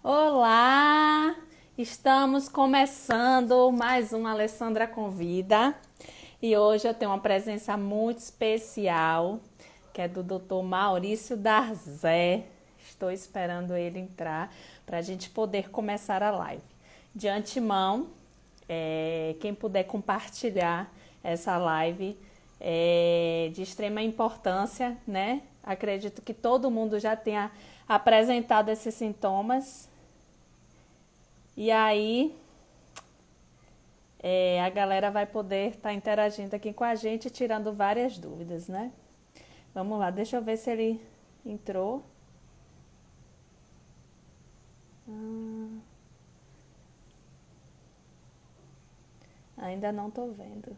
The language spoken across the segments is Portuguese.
Olá! Estamos começando mais um Alessandra Convida e hoje eu tenho uma presença muito especial, que é do Dr. Maurício Darzé. Estou esperando ele entrar para a gente poder começar a live. De antemão, quem puder compartilhar essa live é de extrema importância, né? Acredito que todo mundo já tenha apresentado esses sintomas. E aí, a galera vai poder estar interagindo aqui com a gente, tirando várias dúvidas, né? Vamos lá, deixa eu ver se ele entrou. Ainda não tô vendo.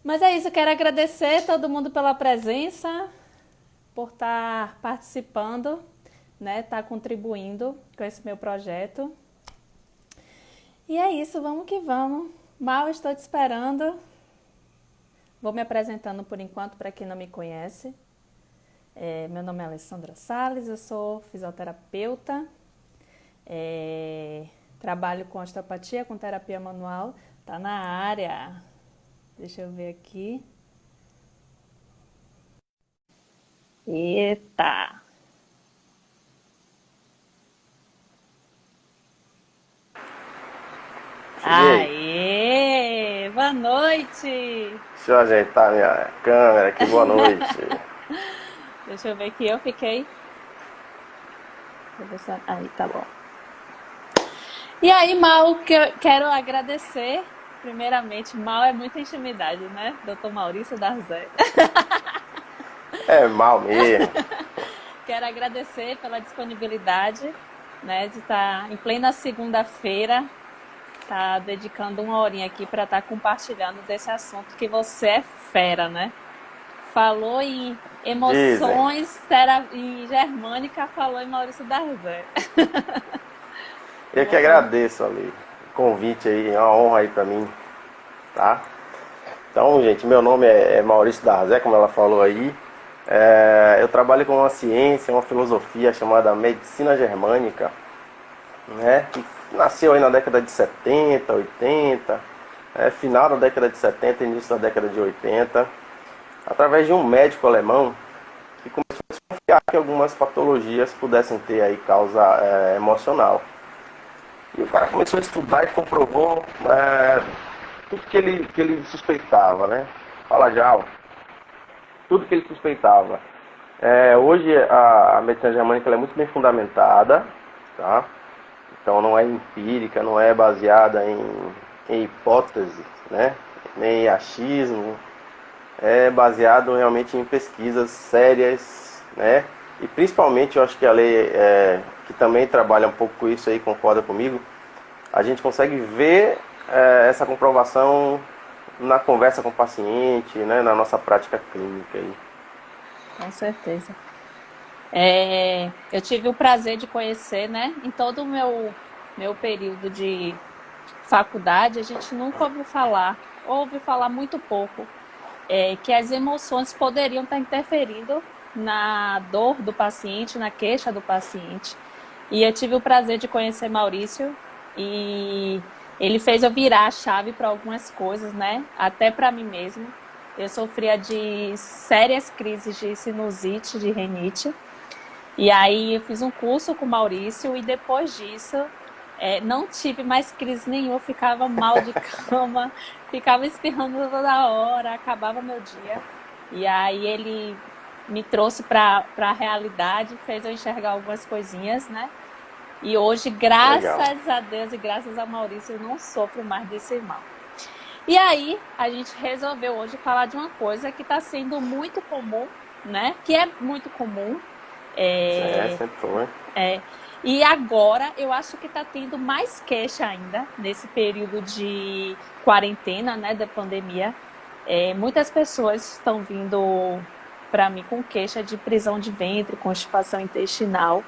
Mas é isso, quero agradecer todo mundo pela presença, por estar participando, né? Estar contribuindo com esse meu projeto. E é isso, vamos que vamos. Mal estou te esperando. Vou me apresentando por enquanto para quem não me conhece. Meu nome é Alessandra Salles, eu sou fisioterapeuta. Trabalho com osteopatia, com terapia manual. Tá na área. Deixa eu ver aqui. Eita! Cheguei. Aê! Boa noite! Deixa eu ajeitar minha câmera aqui. Boa noite. Deixa eu ver que eu fiquei. Deixa eu ver se... Aí, tá bom. E aí, Mal, que eu quero agradecer. Primeiramente, Mal é muita intimidade, né? Dr. Maurício Darzé. É mal mesmo. Quero agradecer pela disponibilidade, né? De estar em plena segunda-feira, tá dedicando uma horinha aqui para estar compartilhando desse assunto que você é fera, né? Falou em Dizem. emoções, em germânica, falou em Maurício Darzé. Eu que Vamos. agradeço ali o convite aí. É uma honra aí pra mim, tá? Então, gente, meu nome é Maurício Darzé, como ela falou aí. Eu trabalho com uma ciência, uma filosofia chamada medicina germânica, né? Que nasceu aí na década de 70, 80, final da década de 70, início da década de 80, através de um médico alemão que começou a desconfiar que algumas patologias pudessem ter aí causa emocional. E o cara começou a estudar e comprovou tudo que ele suspeitava, né? Fala já, tudo que ele suspeitava. Hoje a medicina germânica ela é muito bem fundamentada, tá? Então não é empírica, não é baseada em hipótese, né? Nem em achismo, é baseado realmente em pesquisas sérias, né? E principalmente eu acho que a lei que também trabalha um pouco com isso aí, concorda comigo, a gente consegue ver essa comprovação na conversa com o paciente, né? Na nossa prática clínica aí. Com certeza. Eu tive o prazer de conhecer, né? Em todo o meu período de faculdade, a gente nunca ouve falar muito pouco, que as emoções poderiam estar interferindo na dor do paciente, na queixa do paciente. E eu tive o prazer de conhecer Maurício e ele fez eu virar a chave para algumas coisas, né? Até para mim mesmo. Eu sofria de sérias crises de sinusite, de rinite. E aí eu fiz um curso com o Maurício e depois disso não tive mais crise nenhuma, ficava mal de cama, ficava espirrando toda hora, acabava meu dia. E aí ele me trouxe para a realidade, fez eu enxergar algumas coisinhas, né? E hoje, Legal. graças a Deus e graças a Maurício, eu não sofro mais desse mal. E aí, a gente resolveu hoje falar de uma coisa que está sendo muito comum, né? Que é muito comum. Sempre foi. É, e agora, eu acho que está tendo mais queixa ainda, nesse período de quarentena, né? Da pandemia. Muitas pessoas estão vindo para mim com queixa de prisão de ventre, constipação intestinal.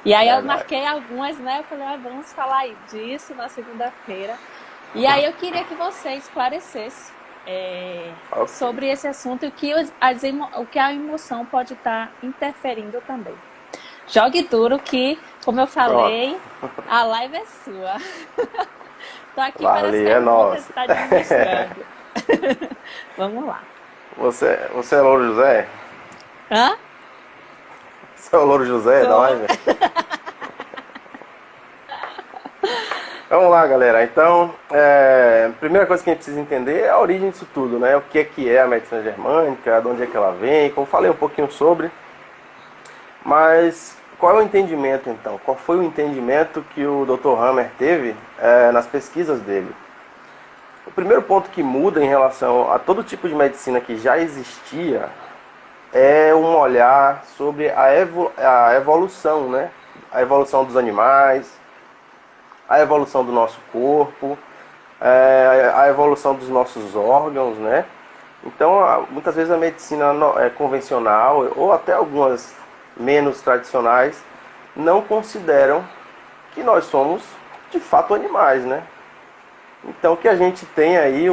E aí eu Verdade. marquei algumas, né? Eu falei, vamos falar disso na segunda-feira. E aí eu queria que você esclarecesse Ok. sobre esse assunto e o que a emoção pode estar interferindo também. Jogue duro que Como eu Pronto. falei, a live é sua. Tô aqui para as Valeu, é perguntas, nosso. está administrando. Vamos lá. Você é o Louro José? Hã? Você é o Louro José da Sou. live? Vamos lá, galera. Então, a primeira coisa que a gente precisa entender é a origem disso tudo, né? O que é a medicina germânica, de onde é que ela vem, como eu falei um pouquinho sobre. Mas qual é o entendimento, então? Qual foi o entendimento que o Dr. Hammer teve nas pesquisas dele? O primeiro ponto que muda em relação a todo tipo de medicina que já existia é um olhar sobre a evolução, né? A evolução dos animais, a evolução do nosso corpo, a evolução dos nossos órgãos, né? Então, muitas vezes a medicina convencional, ou até algumas menos tradicionais, não consideram que nós somos, de fato, animais, né? Então, que a gente tem aí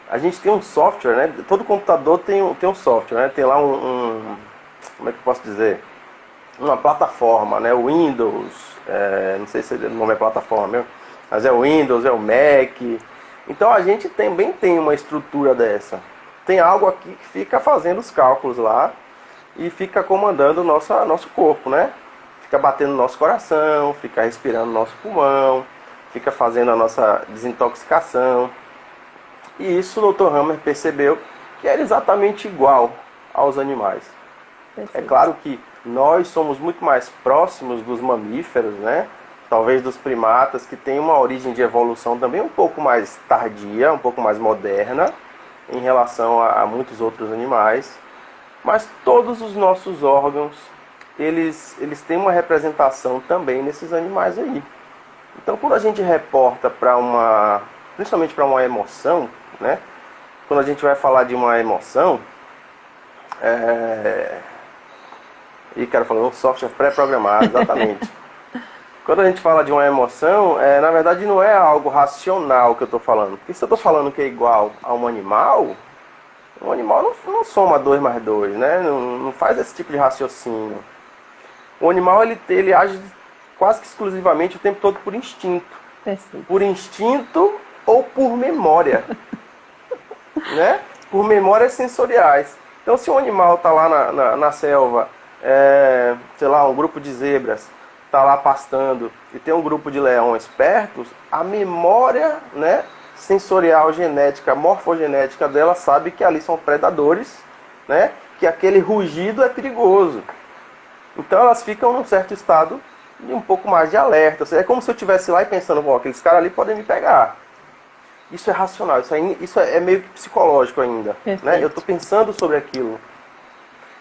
a gente tem um software, né? Todo computador tem um software, né? Tem lá como é que eu posso dizer? Uma plataforma, né? O Windows, não sei se o nome é plataforma mesmo, mas é o Windows, é o Mac. Então a gente também tem uma estrutura dessa. Tem algo aqui que fica fazendo os cálculos lá e fica comandando o nosso corpo, né? Fica batendo no nosso coração, fica respirando no nosso pulmão, fica fazendo a nossa desintoxicação. E isso o Dr. Hammer percebeu que era exatamente igual aos animais. É Perfeito. claro que nós somos muito mais próximos dos mamíferos, né? Talvez dos primatas, que tem uma origem de evolução também um pouco mais tardia, um pouco mais moderna, em relação a muitos outros animais. Mas todos os nossos órgãos, eles têm uma representação também nesses animais aí. Então, quando a gente reporta principalmente para uma emoção, né? Quando a gente vai falar de uma emoção, e cara falou, um software pré-programado, exatamente. Quando a gente fala de uma emoção, na verdade não é algo racional que eu estou falando. Porque se eu estou falando que é igual a um animal não soma 2 mais 2, né? Não faz esse tipo de raciocínio. O animal ele age quase que exclusivamente o tempo todo por instinto. Perfeito. Por instinto ou por memória, né? Por memórias sensoriais. Então, se um animal está lá na selva, sei lá, um grupo de zebras está lá pastando e tem um grupo de leões perto, a memória, né, sensorial, genética, morfogenética dela sabe que ali são predadores, né? Que aquele rugido é perigoso. Então elas ficam num certo estado de um pouco mais de alerta. É como se eu estivesse lá e pensando, aqueles caras ali podem me pegar. Isso é racional, isso é meio que psicológico ainda. Né? Eu Perfeito. estou pensando sobre aquilo.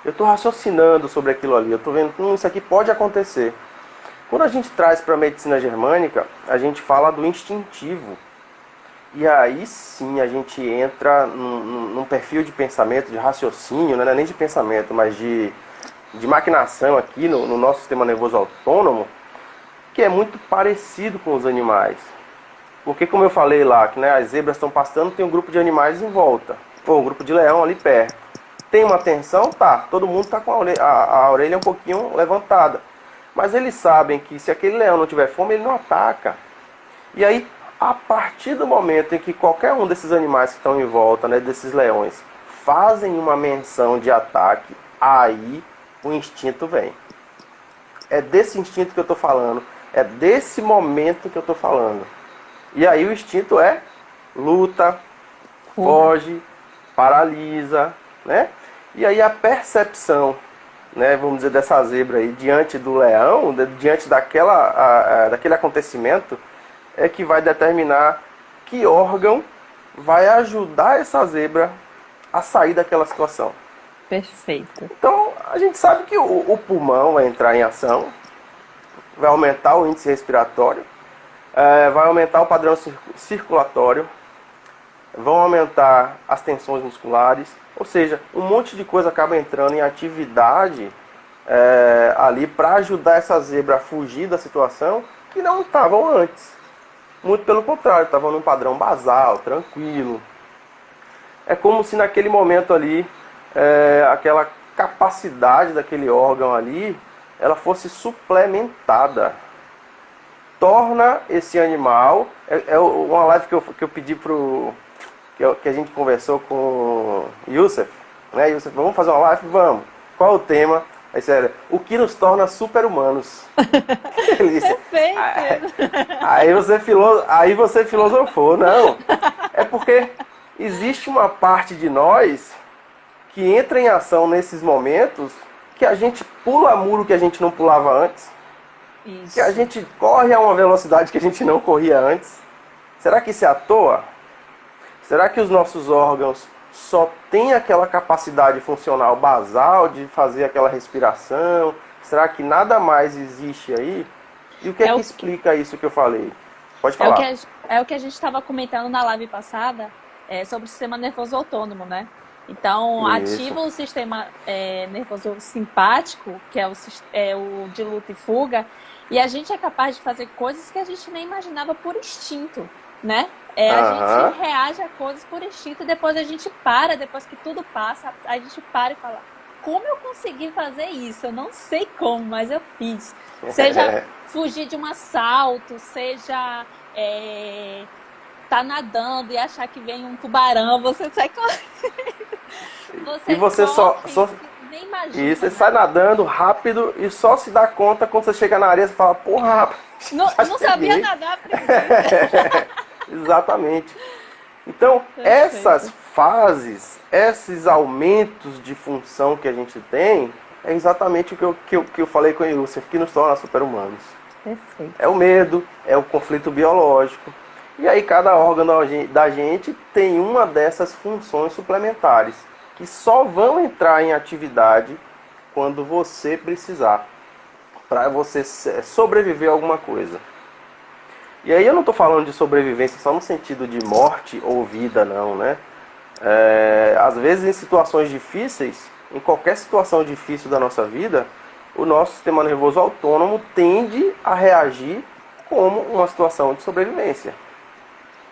Eu estou raciocinando sobre aquilo ali. Eu estou vendo que isso aqui pode acontecer. Quando a gente traz para a medicina germânica, a gente fala do instintivo. E aí sim a gente entra num perfil de pensamento, de raciocínio, não é nem de pensamento, mas de maquinação aqui no nosso sistema nervoso autônomo, que é muito parecido com os animais. Porque como eu falei lá, que as zebras estão pastando, tem um grupo de animais em volta. Ou um grupo de leão ali perto. Tem uma tensão? Tá. Todo mundo está com a orelha um pouquinho levantada. Mas eles sabem que se aquele leão não tiver fome, ele não ataca. E aí, a partir do momento em que qualquer um desses animais que estão em volta, né, desses leões, fazem uma menção de ataque, aí o instinto vem. É desse instinto que eu estou falando. É desse momento que eu estou falando. E aí o instinto é luta, foge, paralisa, né? E aí a percepção, né, vamos dizer, dessa zebra aí diante do leão, diante daquele acontecimento, é que vai determinar que órgão vai ajudar essa zebra a sair daquela situação. Perfeito. Então, a gente sabe que o pulmão vai entrar em ação, vai aumentar o índice respiratório, vai aumentar o padrão circulatório, vão aumentar as tensões musculares, ou seja, um monte de coisa acaba entrando em atividade ali para ajudar essa zebra a fugir da situação que não estavam antes. Muito pelo contrário, estavam num padrão basal, tranquilo. É como se naquele momento ali, aquela capacidade daquele órgão ali ela fosse suplementada. Torna esse animal... É uma live que eu pedi que a gente conversou com Youssef, né? Youssef, vamos fazer uma live? Vamos. Qual o tema? Aí, sério, o que nos torna super-humanos? Perfeito! Aí você filosofou. Não, é porque existe uma parte de nós que entra em ação nesses momentos que a gente pula muro que a gente não pulava antes. Isso. Que a gente corre a uma velocidade que a gente não corria antes. Será que isso é à toa? Será que os nossos órgãos só têm aquela capacidade funcional basal de fazer aquela respiração? Será que nada mais existe aí? E o que é que explica isso que eu falei? Pode falar. É o que a gente estava comentando na live passada sobre o sistema nervoso autônomo, né? Então, Isso. ativa o sistema nervoso simpático, que é o de luta e fuga, e a gente é capaz de fazer coisas que a gente nem imaginava por instinto, né? A gente reage a coisas por instinto e depois a gente para, depois que tudo passa, a gente para e fala, como eu consegui fazer isso? Eu não sei como, mas eu fiz. Seja fugir de um assalto, seja tá nadando e achar que vem um tubarão, você sai correndo. E você só nem imagina. E você sai nadando rápido e só se dá conta quando você chega na areia, você fala, porra, rapaz, não sabia nadar primeiro. Exatamente. Então, essas fases, esses aumentos de função que a gente tem, é exatamente o que eu falei com o Youssef, que nos torna super-humanos. Perfeito. É o medo, é o conflito biológico. E aí cada órgão da gente tem uma dessas funções suplementares, que só vão entrar em atividade quando você precisar, para você sobreviver a alguma coisa. E aí eu não estou falando de sobrevivência só no sentido de morte ou vida, não, né? Às vezes em situações difíceis, em qualquer situação difícil da nossa vida, o nosso sistema nervoso autônomo tende a reagir como uma situação de sobrevivência.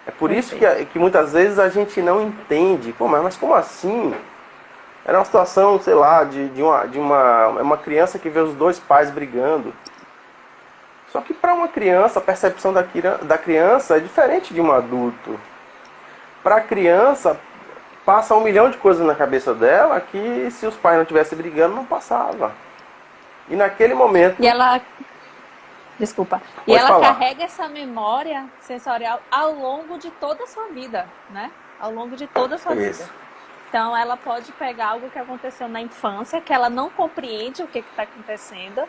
É por isso que muitas vezes a gente não entende, mas como assim? Era uma situação, sei lá, de uma criança que vê os dois pais brigando. Só que para uma criança, a percepção da criança é diferente de um adulto. Para a criança, passa 1 milhão de coisas na cabeça dela que se os pais não estivessem brigando, não passava. E naquele momento... Desculpa. E ela carrega essa memória sensorial ao longo de toda a sua vida, né? Ao longo de toda a sua vida. Então, ela pode pegar algo que aconteceu na infância, que ela não compreende o que está acontecendo,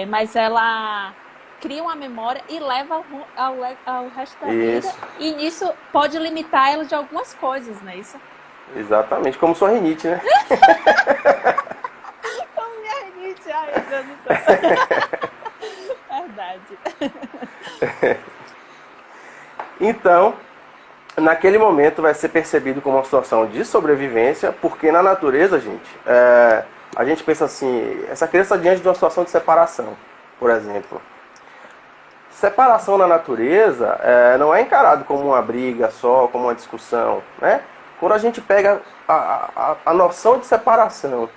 mas ela cria uma memória e leva ao resto da vida. E nisso pode limitar ela de algumas coisas, não é isso? Exatamente, como sua rinite, né? Como minha rinite, ai, meu Deus do céu. Verdade. Então, naquele momento vai ser percebido como uma situação de sobrevivência, porque na natureza, gente, a gente pensa assim, essa criança está diante de uma situação de separação, por exemplo. Separação na natureza não é encarado como uma briga só, como uma discussão, né? Quando a gente pega a noção de separação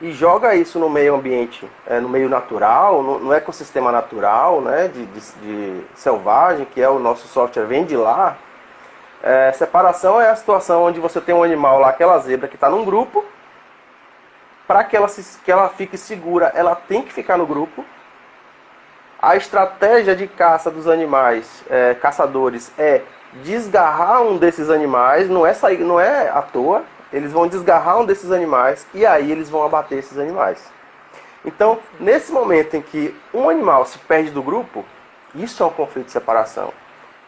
e joga isso no meio ambiente, no meio natural, no ecossistema natural, né, de selvagem, que é o nosso software, vem de lá. Separação é a situação onde você tem um animal lá, aquela zebra que está num grupo, para que ela fique segura, ela tem que ficar no grupo. A estratégia de caça dos animais, caçadores, é desgarrar um desses animais, não é à toa. Eles vão desgarrar um desses animais e aí eles vão abater esses animais. Então, nesse momento em que um animal se perde do grupo, isso é um conflito de separação,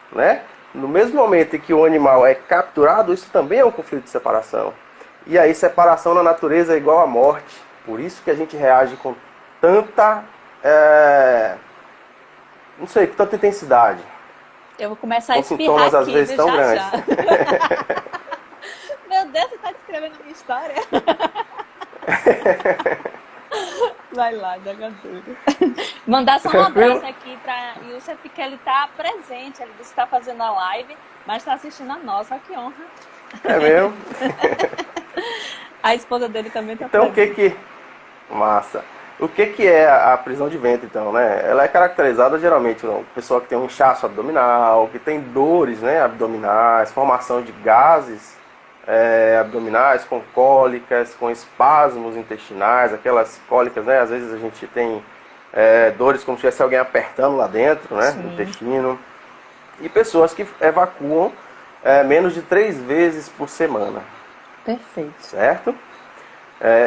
né? No mesmo momento em que o animal é capturado, isso também é um conflito de separação. E aí, separação na natureza é igual à morte. Por isso que a gente reage com tanta... não sei, com tanta intensidade. Eu vou começar a espirrar sintomas, aqui, às vezes, tão grandes. Meu Deus, você está descrevendo a minha história? Vai lá, Dagadura. Mandar só um abraço aqui para Youssef, porque ele está presente. Ele disse que está fazendo a live, mas está assistindo a nossa. Que honra. É mesmo? A esposa dele também está presente. Então, Massa. O que que é a prisão de ventre, então, né? Ela é caracterizada geralmente por pessoa que tem um inchaço abdominal, que tem dores, né, abdominais, formação de gases abdominais, com cólicas, com espasmos intestinais, aquelas cólicas, né? Às vezes a gente tem dores como se tivesse alguém apertando lá dentro, né, do Sim, intestino. E pessoas que evacuam menos de 3 vezes por semana, perfeito. certo?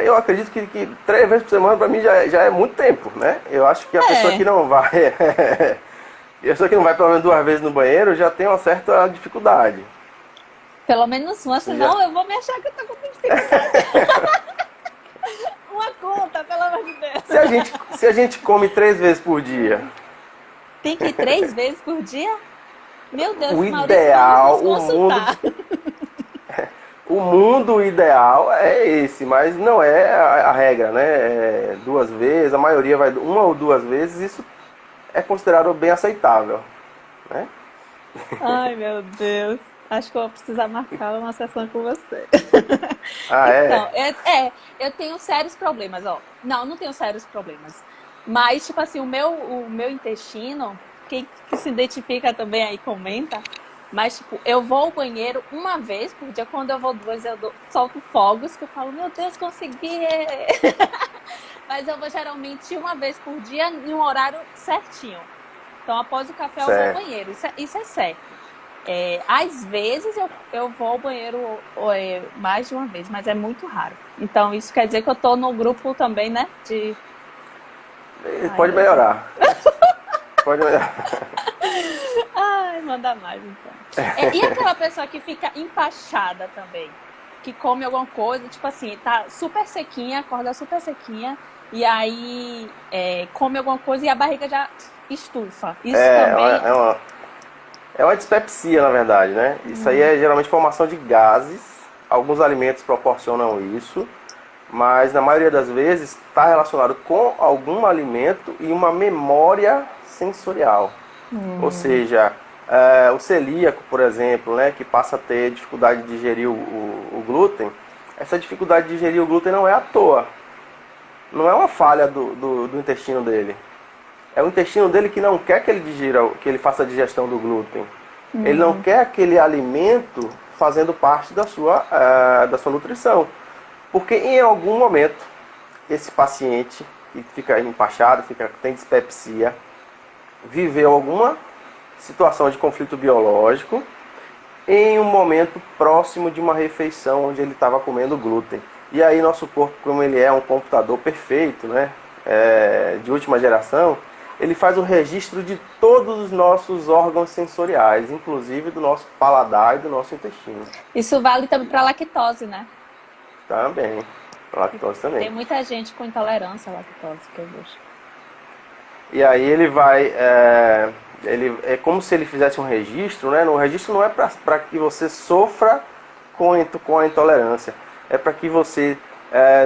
Eu acredito que 3 vezes por semana para mim já é muito tempo, né? Eu acho que a pessoa É, que não vai, a pessoa que não vai pelo menos 2 vezes no banheiro já tem uma certa dificuldade. pelo menos uma, Você já, senão eu vou me achar que eu tô com dificuldade. Uma conta, pelo amor de se a Deus. gente, se a gente come 3 vezes por dia, Tem que ir 3 vezes por dia? Meu o Deus, Maurício, vamos nos ideal, consultar. o mundo ideal é esse, mas não é a regra, né? 2 vezes, a maioria vai 1 ou 2 vezes, isso é considerado bem aceitável, né? Ai, meu Deus. Acho que eu vou precisar marcar uma sessão com você. Ah, Então, é? eu tenho sérios problemas, ó. Não, não tenho sérios problemas. Mas, tipo assim, o meu intestino, quem que se identifica também aí comenta. Mas, tipo, eu vou ao banheiro uma vez por dia. Quando eu vou duas, solto fogos, que eu falo, meu Deus, consegui! Mas eu vou geralmente uma vez por dia em um horário certinho. Então, após o café, eu vou ao Certo. banheiro. Isso é certo. Às vezes eu vou ao banheiro mais de uma vez, mas é muito raro. Então, isso quer dizer que eu tô no grupo também, né? De. Ai, Pode Deus. melhorar. Pode melhorar. Ai, manda mais então. E aquela pessoa que fica empachada também, que come alguma coisa, tipo assim, tá super sequinha, acorda super sequinha, e aí come alguma coisa e a barriga já estufa. Isso É, também. é uma, é uma dispepsia, na verdade, né? Isso aí é geralmente formação de gases. Alguns alimentos proporcionam isso, mas na maioria das vezes está relacionado com algum alimento e uma memória sensorial. Ou seja, o celíaco, por exemplo, né, que passa a ter dificuldade de digerir o glúten, essa dificuldade de digerir o glúten não é à toa. Não é uma falha do intestino dele. É o intestino dele que não quer que ele digira, que ele faça a digestão do glúten. Ele não quer aquele alimento fazendo parte da sua nutrição. Porque em algum momento, esse paciente que fica empachado, tem dispepsia, viveu alguma situação de conflito biológico em um momento próximo de uma refeição onde ele estava comendo glúten. E aí nosso corpo, como ele é um computador perfeito, né, de última geração, ele faz o registro de todos os nossos órgãos sensoriais, inclusive do nosso paladar e do nosso intestino. Isso vale também para lactose, né? Também. Lactose também. Tem muita gente com intolerância à lactose que eu vejo. E aí ele vai. É como se ele fizesse um registro, né? O registro não é para que você sofra com a intolerância. É para que você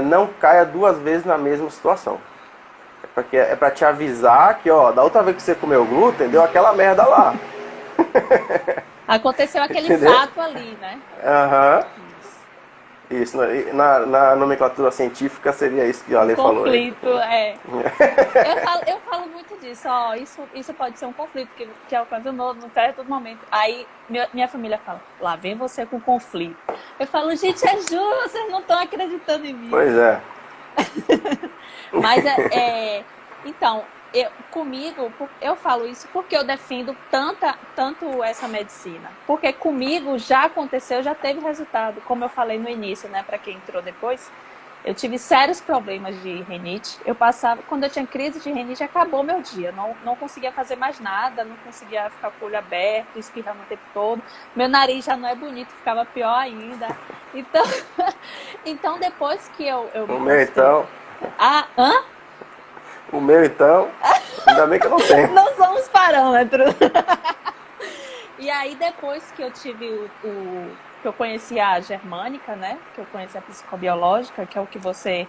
não caia 2 vezes na mesma situação. É para te avisar que, ó, da outra vez que você comeu glúten, deu aquela merda lá. Aconteceu aquele Entendeu? fato ali, né? Aham. Isso. Isso. Na nomenclatura científica seria isso que a Um lei falou aí. conflito, Eu falo muito disso, ó, isso pode ser um conflito que ocasionou no todo momento. Aí minha família fala, lá vem você com conflito. Eu falo, gente, é justo, vocês não estão acreditando em mim. Pois é. Mas então, comigo, eu falo isso porque eu defendo tanto essa medicina. Porque comigo já aconteceu, já teve resultado. Como eu falei no início, né, para quem entrou depois, eu tive sérios problemas de rinite. Quando eu tinha crise de rinite, acabou meu dia. Não conseguia fazer mais nada, não conseguia ficar com o olho aberto, espirrando o tempo todo. Meu nariz já não é bonito, ficava pior ainda. Então, então depois que eu me O meu consultei. então. Hã? O meu então. Ainda bem que eu não tenho. Não são os parâmetros. E aí, depois que eu tive que eu conheci a germânica, né? Que eu conheci a psicobiológica, que é o que você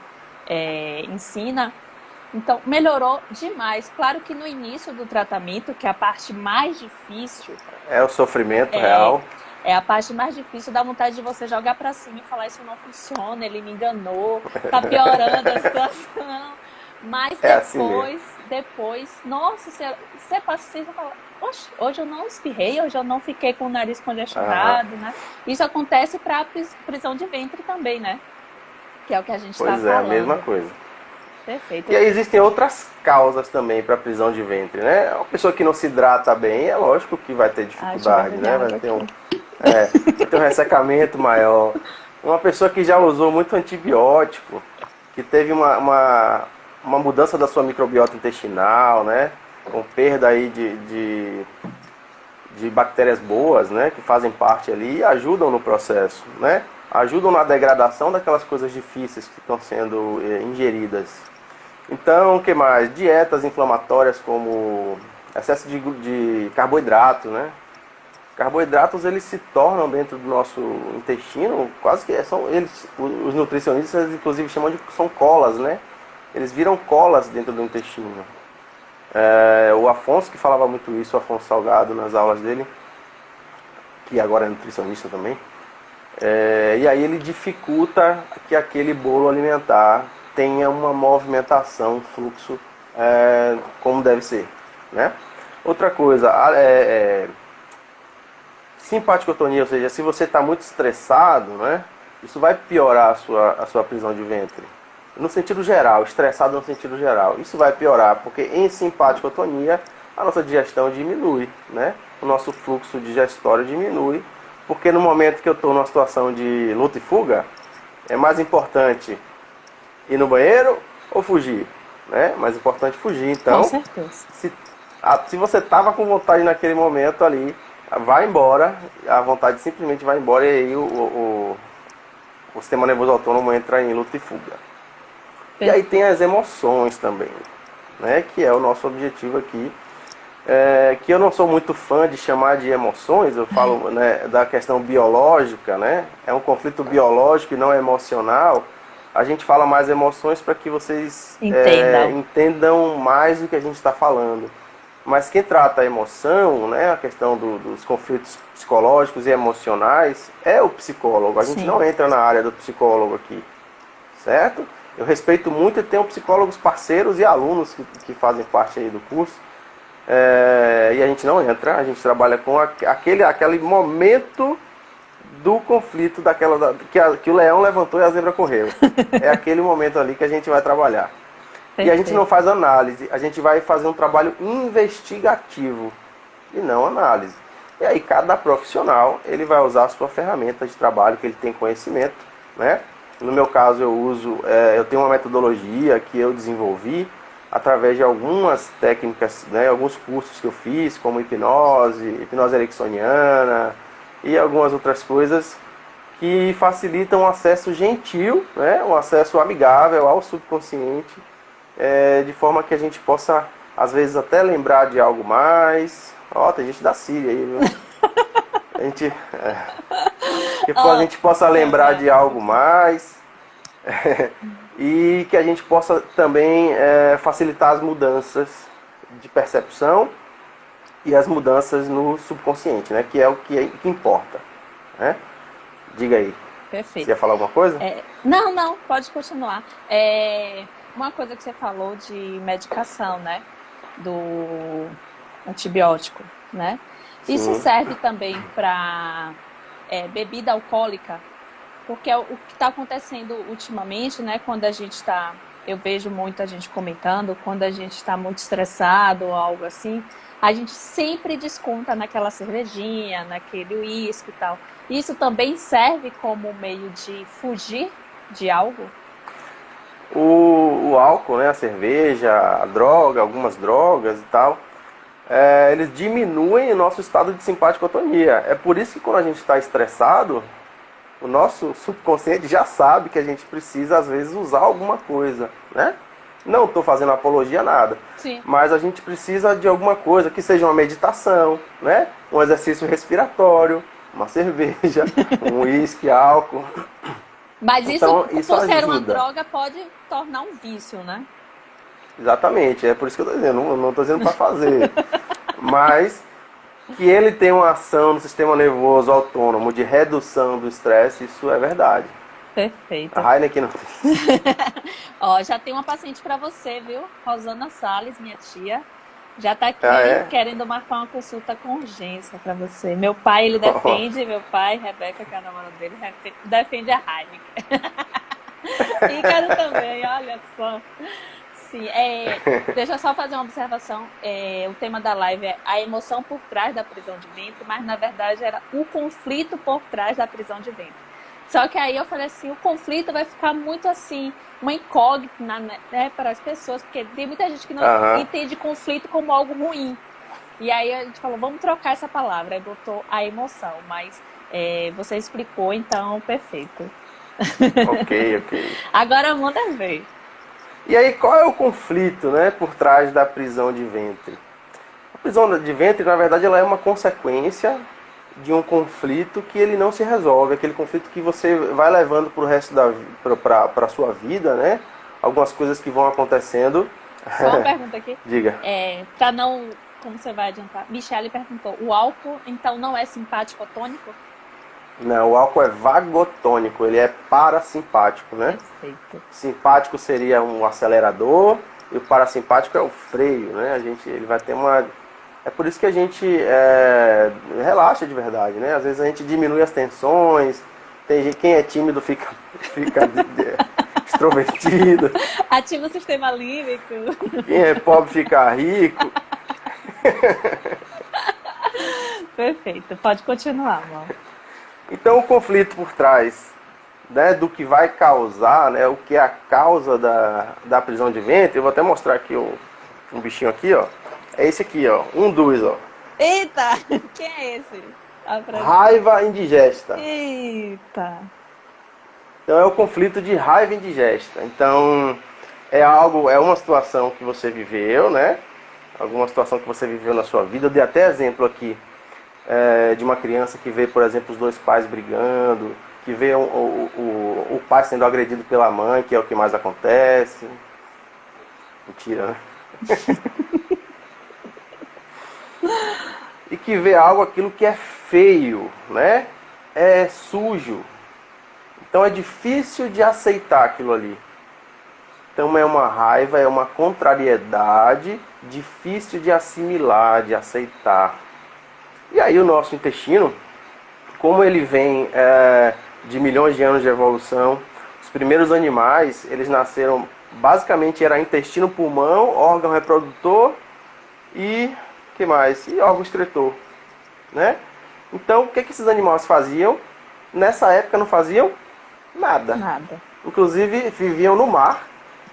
ensina. Então, melhorou demais. Claro que no início do tratamento, que é a parte mais difícil, É o sofrimento real. é a parte mais difícil, dá vontade de você jogar pra cima e falar, isso não funciona, ele me enganou, tá piorando a situação. Mas É assim mesmo. depois, nossa, você passa e fala, oxe, hoje eu não espirrei, hoje eu não fiquei com o nariz Aham. congestionado, né? Isso acontece para prisão de ventre também, né? Que é o que a gente está Pois é, a mesma falando. coisa. E Perfeito. aí existem outras causas também para prisão de ventre, né? Uma pessoa que não se hidrata bem, é lógico que vai ter Ah, deixa eu dificuldade, beber né? água aqui. Vai ter um ressecamento maior. Uma pessoa que já usou muito antibiótico, que teve uma mudança da sua microbiota intestinal, né? Com perda aí de bactérias boas, né? Que fazem parte ali e ajudam no processo, né? Ajudam na degradação daquelas coisas difíceis que estão sendo ingeridas. Então, o que mais? Dietas inflamatórias como excesso de carboidrato, né? Carboidratos eles se tornam dentro do nosso intestino, quase que são eles, os nutricionistas inclusive chamam de são colas, né? Eles viram colas dentro do intestino. O Afonso que falava muito isso, o Afonso Salgado nas aulas dele, que agora é nutricionista também. E aí ele dificulta que aquele bolo alimentar tenha uma movimentação, um fluxo como deve ser, né? Outra coisa, simpaticotonia, ou seja, se você está muito estressado, né, isso vai piorar a sua prisão de ventre. No sentido geral, estressado no sentido geral. Isso vai piorar, porque em simpaticotonia a nossa digestão diminui, né? O nosso fluxo digestório diminui, porque no momento que eu estou numa situação de luta e fuga, é mais importante ir no banheiro ou fugir, né? Mais importante fugir. Com Então, certeza. se você estava com vontade naquele momento ali, vai embora, a vontade simplesmente vai embora e aí o sistema nervoso autônomo entra em luta e fuga. E aí tem as emoções também, né, que é o nosso objetivo aqui, que eu não sou muito fã de chamar de emoções, eu falo, né, da questão biológica, né, é um conflito biológico e não emocional. A gente fala mais emoções para que vocês Entendam. entendam mais do que a gente está falando. Mas quem trata a emoção, né, a questão dos conflitos psicológicos e emocionais, é o psicólogo. A gente Sim. não entra na área do psicólogo aqui, certo? Eu respeito muito e tenho psicólogos parceiros e alunos que fazem parte aí do curso. E a gente não entra, a gente trabalha com aquele momento do conflito que o leão levantou e a zebra correu. É aquele momento ali que a gente vai trabalhar. E a gente não Perfeito. faz análise, a gente vai fazer um trabalho investigativo e não análise. E aí cada profissional ele vai usar a sua ferramenta de trabalho que ele tem conhecimento, né? No meu caso eu tenho uma metodologia que eu desenvolvi através de algumas técnicas, né, alguns cursos que eu fiz, como hipnose ericksoniana e algumas outras coisas que facilitam um acesso gentil, né, um acesso amigável ao subconsciente, de forma que a gente possa, às vezes, até lembrar de algo mais. Ó, tem gente da Síria aí, viu? A gente, que a Oh, gente possa lembrar de algo mais e que a gente possa também facilitar as mudanças de percepção e as mudanças no subconsciente, né? Que é o que importa, né? Diga aí, você perfeito. ia falar alguma coisa? Não, não, pode continuar. Uma coisa que você falou de medicação, né? Do antibiótico, né? Isso Sim, serve também para bebida alcoólica, porque é o que está acontecendo ultimamente, né? Quando a gente está, eu vejo muita gente comentando, quando a gente está muito estressado ou algo assim, a gente sempre desconta naquela cervejinha, naquele uísque e tal. Isso também serve como meio de fugir de algo? o álcool, né, a cerveja, a droga, algumas drogas e tal, eles diminuem o nosso estado de simpaticotonia. É por isso que quando a gente está estressado, o nosso subconsciente já sabe que a gente precisa, às vezes, usar alguma coisa, né? Não estou fazendo apologia a nada, Sim. mas a gente precisa de alguma coisa que seja uma meditação, né? Um exercício respiratório, uma cerveja, um uísque, álcool. Mas isso, Então, isso por ser uma ajuda. droga, pode tornar um vício, né? Exatamente, é por isso que eu estou dizendo, não estou dizendo para fazer, mas que ele tem uma ação no sistema nervoso autônomo de redução do estresse, isso é verdade. Perfeito. A Heineken não tem. Ó, já tem uma paciente para você, viu? Rosana Salles, minha tia. Já tá aqui Ah, é? querendo marcar uma consulta com urgência para você. Meu pai, ele defende, meu pai, Rebeca, que é a namorada dele, defende a Heineken. Ícaro também, olha só. Sim, deixa eu só fazer uma observação. O tema da live é a emoção por trás da prisão de ventre, mas na verdade era o conflito por trás da prisão de ventre. Só que aí eu falei assim, o conflito vai ficar muito assim, uma incógnita, né, para as pessoas, porque tem muita gente que não Aham. entende conflito como algo ruim. E aí a gente falou, vamos trocar essa palavra. Aí botou a emoção, mas você explicou, então, perfeito. Ok, ok. Agora manda ver. E aí, qual é o conflito, né, por trás da prisão de ventre? A prisão de ventre, na verdade, ela é uma consequência de um conflito que ele não se resolve, aquele conflito que você vai levando para o resto da para sua vida, né? Algumas coisas que vão acontecendo. Só uma pergunta aqui. Diga. Para não, como você vai adiantar? Michele perguntou, o álcool, então, não é simpático ou tônico? Não, o álcool é vagotônico, ele é parasimpático, né? Perfeito. Simpático seria um acelerador e o parasimpático é o freio, né? Ele vai ter uma. É por isso que a gente relaxa de verdade, né? Às vezes a gente diminui as tensões, quem é tímido fica extrovertido, Ativa o sistema límbico. quem é pobre fica rico. Perfeito, pode continuar, amor. Então o conflito por trás, né, do que vai causar, né, o que é a causa da prisão de ventre, eu vou até mostrar aqui um bichinho aqui, ó. É esse aqui, ó, um dos, ó. Eita, quem é esse? Raiva indigesta. Eita. Então é o conflito de raiva indigesta. Então é uma situação que você viveu, né? Alguma situação que você viveu na sua vida. Eu dei até exemplo aqui de uma criança que vê, por exemplo, os dois pais brigando, que vê o pai sendo agredido pela mãe, que é o que mais acontece. Mentira, né? E que vê aquilo que é feio, né? É sujo. Então é difícil de aceitar aquilo ali. Então é uma raiva, é uma contrariedade, difícil de assimilar, de aceitar. E aí o nosso intestino, como ele vem de milhões de anos de evolução, os primeiros animais, eles nasceram, basicamente era intestino, pulmão, órgão reprodutor e que mais? E órgão excretor, né? Então, o que esses animais faziam? Nessa época não faziam nada. Nada. Inclusive, viviam no mar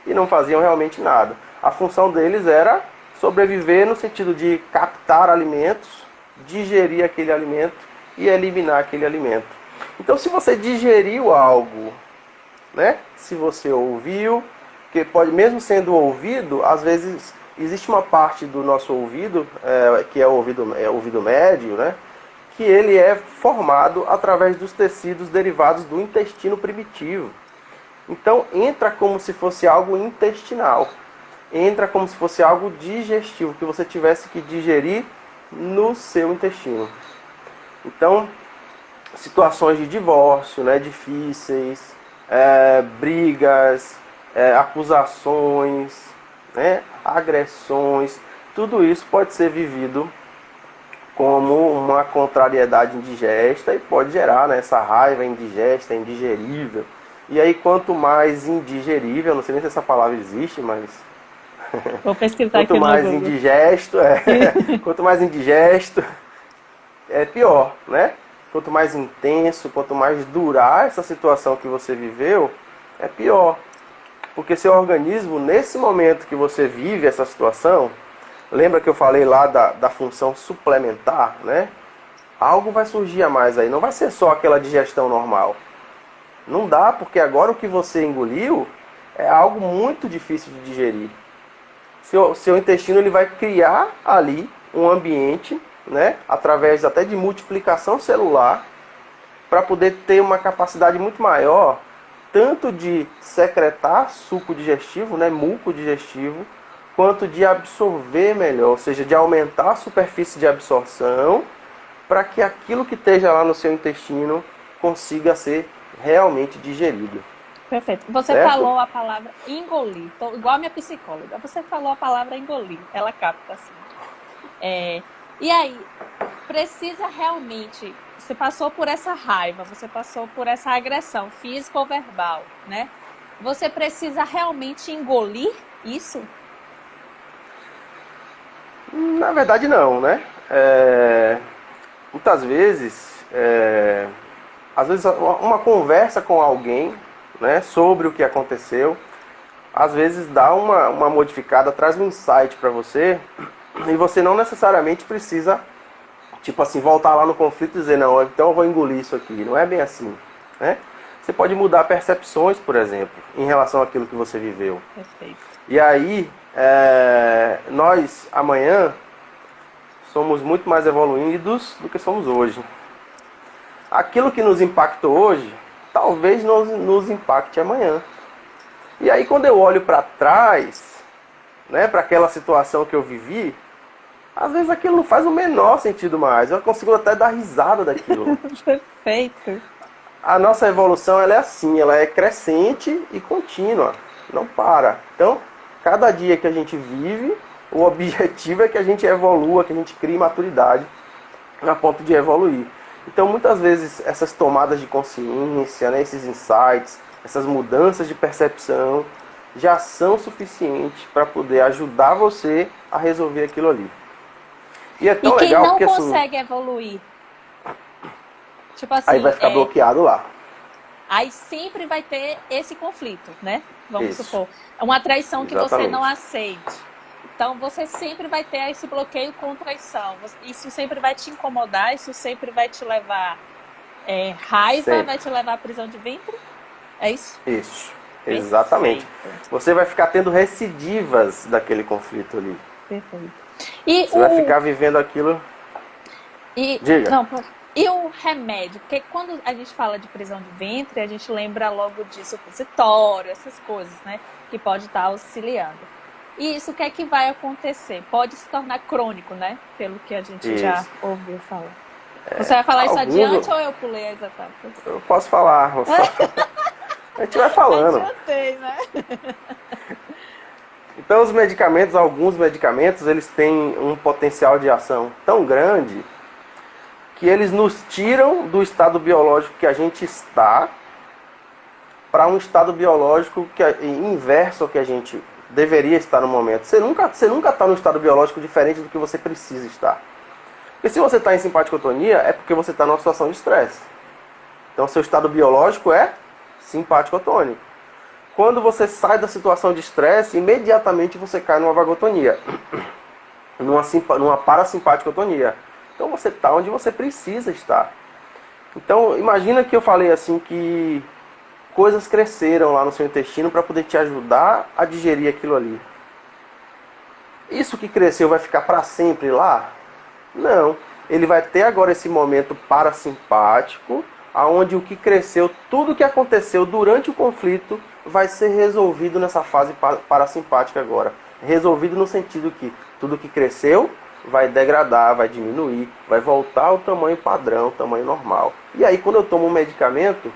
e não faziam realmente nada. A função deles era sobreviver no sentido de captar alimentos, digerir aquele alimento e eliminar aquele alimento. Então, se você digeriu algo, né? Se você ouviu, que pode, mesmo sendo ouvido, às vezes existe uma parte do nosso ouvido, que é o ouvido médio, né? Que ele é formado através dos tecidos derivados do intestino primitivo. Então entra como se fosse algo intestinal, entra como se fosse algo digestivo, que você tivesse que digerir no seu intestino. Então, situações de divórcio, né, difíceis, brigas, acusações, né, agressões, tudo isso pode ser vivido como uma contrariedade indigesta e pode gerar, né, essa raiva indigesta, indigerível. E aí quanto mais indigerível, não sei nem se essa palavra existe, mas vou pesquisar quanto aqui no mais Google. indigesto, quanto mais indigesto, é pior, né? Quanto mais intenso, quanto mais durar essa situação que você viveu, é pior. Porque seu organismo, nesse momento que você vive essa situação, lembra que eu falei lá da função suplementar, né? Algo vai surgir a mais aí, não vai ser só aquela digestão normal. Não dá, porque agora o que você engoliu é algo muito difícil de digerir. Seu intestino ele vai criar ali um ambiente, né, através até de multiplicação celular, para poder ter uma capacidade muito maior, tanto de secretar suco digestivo, né, muco digestivo, quanto de absorver melhor, ou seja, de aumentar a superfície de absorção, para que aquilo que esteja lá no seu intestino consiga ser realmente digerido, Perfeito. Você certo? falou a palavra engolir, igual a minha psicóloga. Você falou a palavra engolir, ela capta assim. É, e aí, precisa realmente. Você passou por essa raiva, você passou por essa agressão física ou verbal, né? Você precisa realmente engolir isso? Na verdade não, né? Muitas vezes, às vezes uma conversa com alguém, né, sobre o que aconteceu, às vezes dá uma modificada, traz um insight para você, e você não necessariamente precisa, tipo assim, voltar lá no conflito e dizer, não, então eu vou engolir isso aqui. Não é bem assim, né? Você pode mudar percepções, por exemplo, em relação àquilo que você viveu. Perfeito. E aí, nós amanhã somos muito mais evoluídos do que somos hoje. Aquilo que nos impactou hoje, talvez nos impacte amanhã. E aí quando eu olho para trás, né, para aquela situação que eu vivi, às vezes aquilo não faz o menor sentido mais. Eu consigo até dar risada daquilo. Perfeito. A nossa evolução ela é assim, ela é crescente e contínua, não para. Então, cada dia que a gente vive, o objetivo é que a gente evolua, que a gente crie maturidade a ponto de evoluir. Então, muitas vezes, essas tomadas de consciência, né, esses insights, essas mudanças de percepção, já são suficientes para poder ajudar você a resolver aquilo ali. E é E tão quem legal não porque assim, consegue evoluir, tipo aí vai assim, ficar bloqueado lá. aí sempre vai ter esse conflito, né? Vamos Isso, supor, é uma traição que você não exatamente. aceite. Então você sempre vai ter esse bloqueio com traição. Isso sempre vai te incomodar, isso sempre vai te levar raiva, vai Sempre. te levar à prisão de ventre. É isso? Isso, exatamente. Perfeito, Você vai ficar tendo recidivas daquele conflito ali. perfeito. E Você vai o ficar vivendo aquilo. e Diga. não, e o remédio? Porque quando a gente fala de prisão de ventre, a gente lembra logo de supositório, essas coisas, né? Que pode estar auxiliando. E isso o que é que vai acontecer? Pode se tornar crônico, né? Pelo que a gente já Isso. ouviu falar. Você vai falar isso Alguns adiante ou eu pulei as etapas? eu posso falar. A gente vai falando. Adiantei, né? Então os medicamentos, alguns medicamentos, eles têm um potencial de ação tão grande que eles nos tiram do estado biológico que a gente está para um estado biológico inverso ao que a gente deveria estar no momento. Você nunca está num estado biológico diferente do que você precisa estar. Porque se você está em simpaticotonia, é porque você está numa situação de estresse. Então seu estado biológico é simpático-tônico. Quando você sai da situação de estresse, imediatamente você cai numa vagotonia, numa parasimpaticotonia. Então você está onde você precisa estar. Então imagina que eu falei assim que coisas cresceram lá no seu intestino para poder te ajudar a digerir aquilo ali. Isso que cresceu vai ficar para sempre lá? Não. Ele vai ter agora esse momento parasimpático, aonde o que cresceu, tudo que aconteceu durante o conflito vai ser resolvido nessa fase parasimpática agora. Resolvido no sentido que tudo que cresceu vai degradar, vai diminuir, vai voltar ao tamanho padrão, tamanho normal. E aí quando eu tomo um medicamento,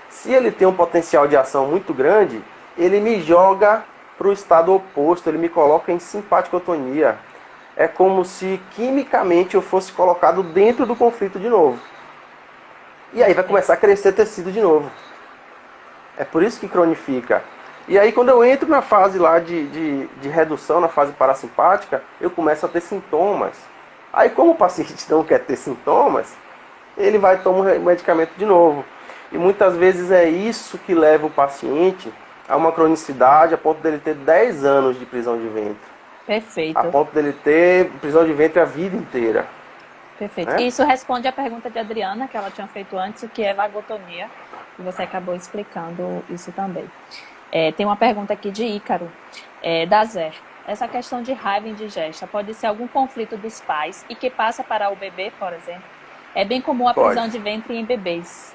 se ele tem um potencial de ação muito grande, ele me joga para o estado oposto, ele me coloca em simpaticotonia. É como se quimicamente eu fosse colocado dentro do conflito de novo. E aí vai começar a crescer tecido de novo. É por isso que cronifica. E aí quando eu entro na fase lá de redução, na fase parasimpática, eu começo a ter sintomas. Aí como o paciente não quer ter sintomas, ele vai tomar o medicamento de novo. E muitas vezes é isso que leva o paciente a uma cronicidade a ponto dele ter 10 anos de prisão de ventre. A Perfeito, ponto dele ter prisão de ventre a vida inteira. perfeito. Né? Isso responde à pergunta de Adriana, que ela tinha feito antes, o que é vagotonia. E você acabou explicando isso também. Tem uma pergunta aqui de Ícaro, da Zé. Essa questão de raiva indigesta pode ser algum conflito dos pais e que passa para o bebê, por exemplo? É bem comum a Pode. prisão de ventre em bebês.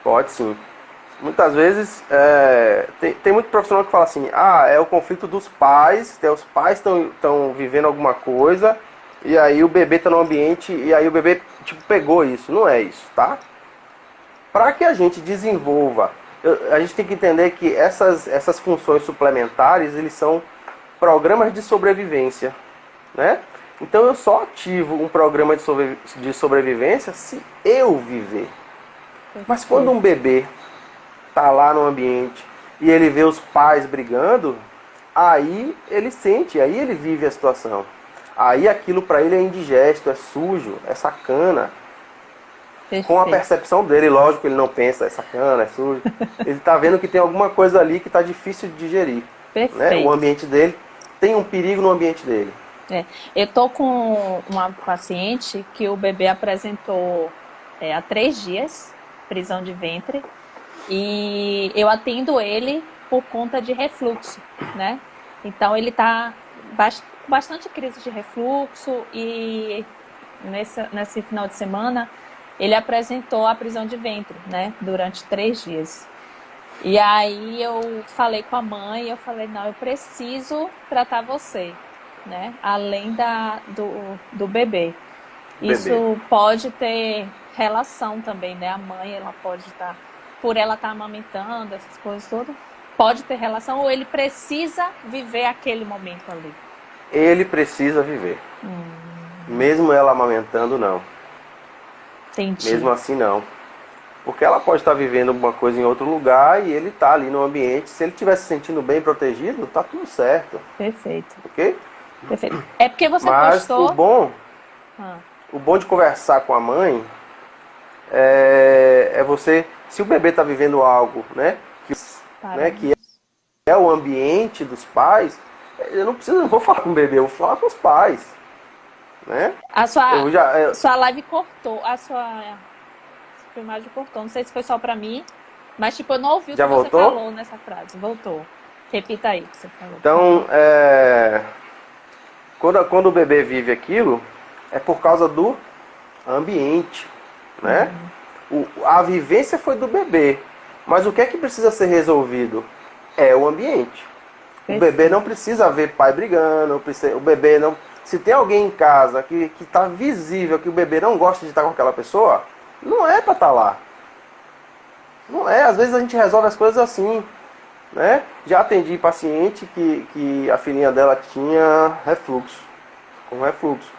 Pode sim. Muitas vezes tem muito profissional que fala assim, é o conflito dos pais, os pais estão vivendo alguma coisa, e aí o bebê está no ambiente, e aí o bebê tipo, pegou isso. Não é isso, tá? para que a gente desenvolva, a gente tem que entender que essas funções suplementares, eles são programas de sobrevivência, né? Então eu só ativo um programa de sobrevivência se eu viver. Mas quando um bebê tá lá no ambiente e ele vê os pais brigando, aí ele sente, aí ele vive a situação. Aí aquilo para ele é indigesto, é sujo, é sacana. Com a percepção dele, lógico, ele não pensa, é sacana, é sujo. Ele tá vendo que tem alguma coisa ali que tá difícil de digerir. Né? O ambiente dele, tem um perigo no ambiente dele. Eu tô com uma paciente que o bebê apresentou há 3 dias, prisão de ventre, e eu atendo ele por conta de refluxo, né? Então ele tá com bastante crise de refluxo e nesse final de semana ele apresentou a prisão de ventre, né? Durante 3 dias. E aí eu falei com a mãe, eu falei, não, eu preciso tratar você, né? Além do bebê. Isso pode ter relação também, né? A mãe, ela pode estar, por ela estar amamentando, essas coisas todas, pode ter relação, ou ele precisa viver aquele momento ali? Ele precisa viver. Mesmo ela amamentando, não. Entendi. Mesmo assim, não. Porque ela pode estar vivendo alguma coisa em outro lugar e ele está ali no ambiente. Se ele estiver se sentindo bem protegido, tá tudo certo. Perfeito. Ok? Perfeito. É porque você Mas postou... o bom de conversar com a mãe é você... Se o bebê está vivendo algo, né, que é o ambiente dos pais, eu não vou falar com o bebê, eu vou falar com os pais. Né? Sua live cortou, a sua imagem cortou, não sei se foi só pra mim, mas tipo, eu não ouvi o que você falou nessa frase. Voltou. Repita aí o que você falou. Então, quando o bebê vive aquilo, é por causa do ambiente, né? A vivência foi do bebê, mas o que é que precisa ser resolvido? É o ambiente. O bebê não precisa ver pai brigando, o bebê não... Se tem alguém em casa que está visível que o bebê não gosta de estar com aquela pessoa, não é para estar lá. Não é, às vezes a gente resolve as coisas assim. Né? Já atendi paciente que a filhinha dela tinha refluxo, com refluxo.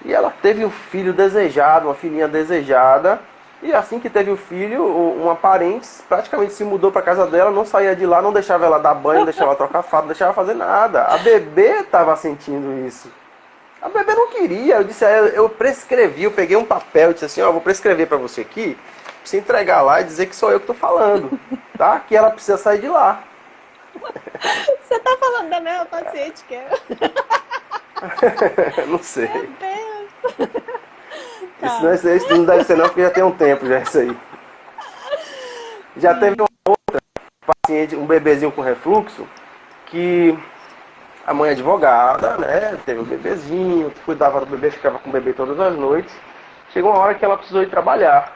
E ela teve um filho desejado, uma filhinha desejada, e assim que teve o filho, uma parente praticamente se mudou para casa dela, não saía de lá, não deixava ela dar banho, não deixava ela trocar fralda, não deixava ela fazer nada. A bebê estava sentindo isso. A bebê não queria. Eu disse, eu prescrevi, eu peguei um papel e disse assim, vou prescrever para você aqui, pra você entregar lá e dizer que sou eu que estou falando, tá? Que ela precisa sair de lá. Você tá falando da mesma paciente que eu? Não sei. Meu Deus. Isso não deve ser não, porque já tem um tempo já isso aí. Já teve uma outra paciente, um bebezinho com refluxo, que a mãe é advogada, né? Teve um bebezinho, cuidava do bebê, ficava com o bebê todas as noites. Chegou uma hora que ela precisou ir trabalhar.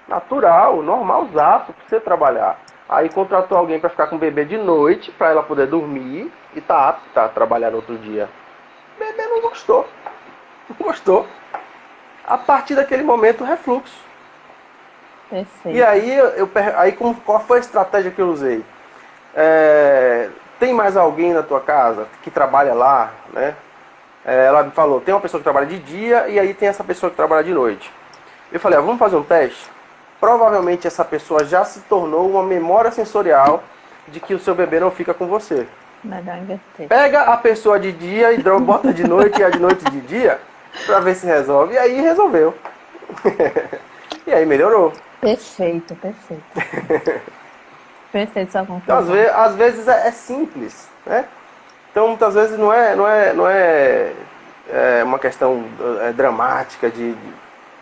Natural, normal, zaço, precisa trabalhar. Aí contratou alguém para ficar com o bebê de noite, para ela poder dormir e tá apta a trabalhar no outro dia. O bebê não gostou. Não gostou. A partir daquele momento, refluxo. Perfeito. E aí, qual foi a estratégia que eu usei? Tem mais alguém na tua casa que trabalha lá, né? Ela me falou, tem uma pessoa que trabalha de dia e aí tem essa pessoa que trabalha de noite. Eu falei, vamos fazer um teste? Provavelmente essa pessoa já se tornou uma memória sensorial de que o seu bebê não fica com você. Pega a pessoa de dia e bota de noite e a de noite de dia, pra ver se resolve. E aí resolveu. E aí melhorou. Perfeito, perfeito. Perfeito, sua conclusão. Então, às vezes é simples, né? Então muitas vezes não é uma questão dramática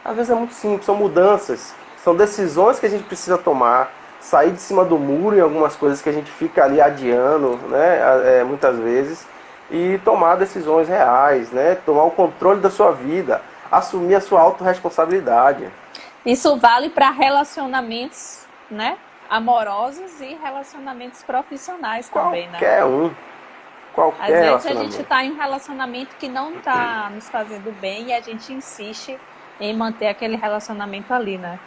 às vezes é muito simples, são mudanças, são decisões que a gente precisa tomar, sair de cima do muro em algumas coisas que a gente fica ali adiando, né? Muitas vezes, e tomar decisões reais, né? Tomar o controle da sua vida, assumir a sua autorresponsabilidade. Isso vale para relacionamentos, né? Amorosos e relacionamentos profissionais também, né? Qualquer Às vezes a gente está em um relacionamento que não está nos fazendo bem e a gente insiste em manter aquele relacionamento ali, né?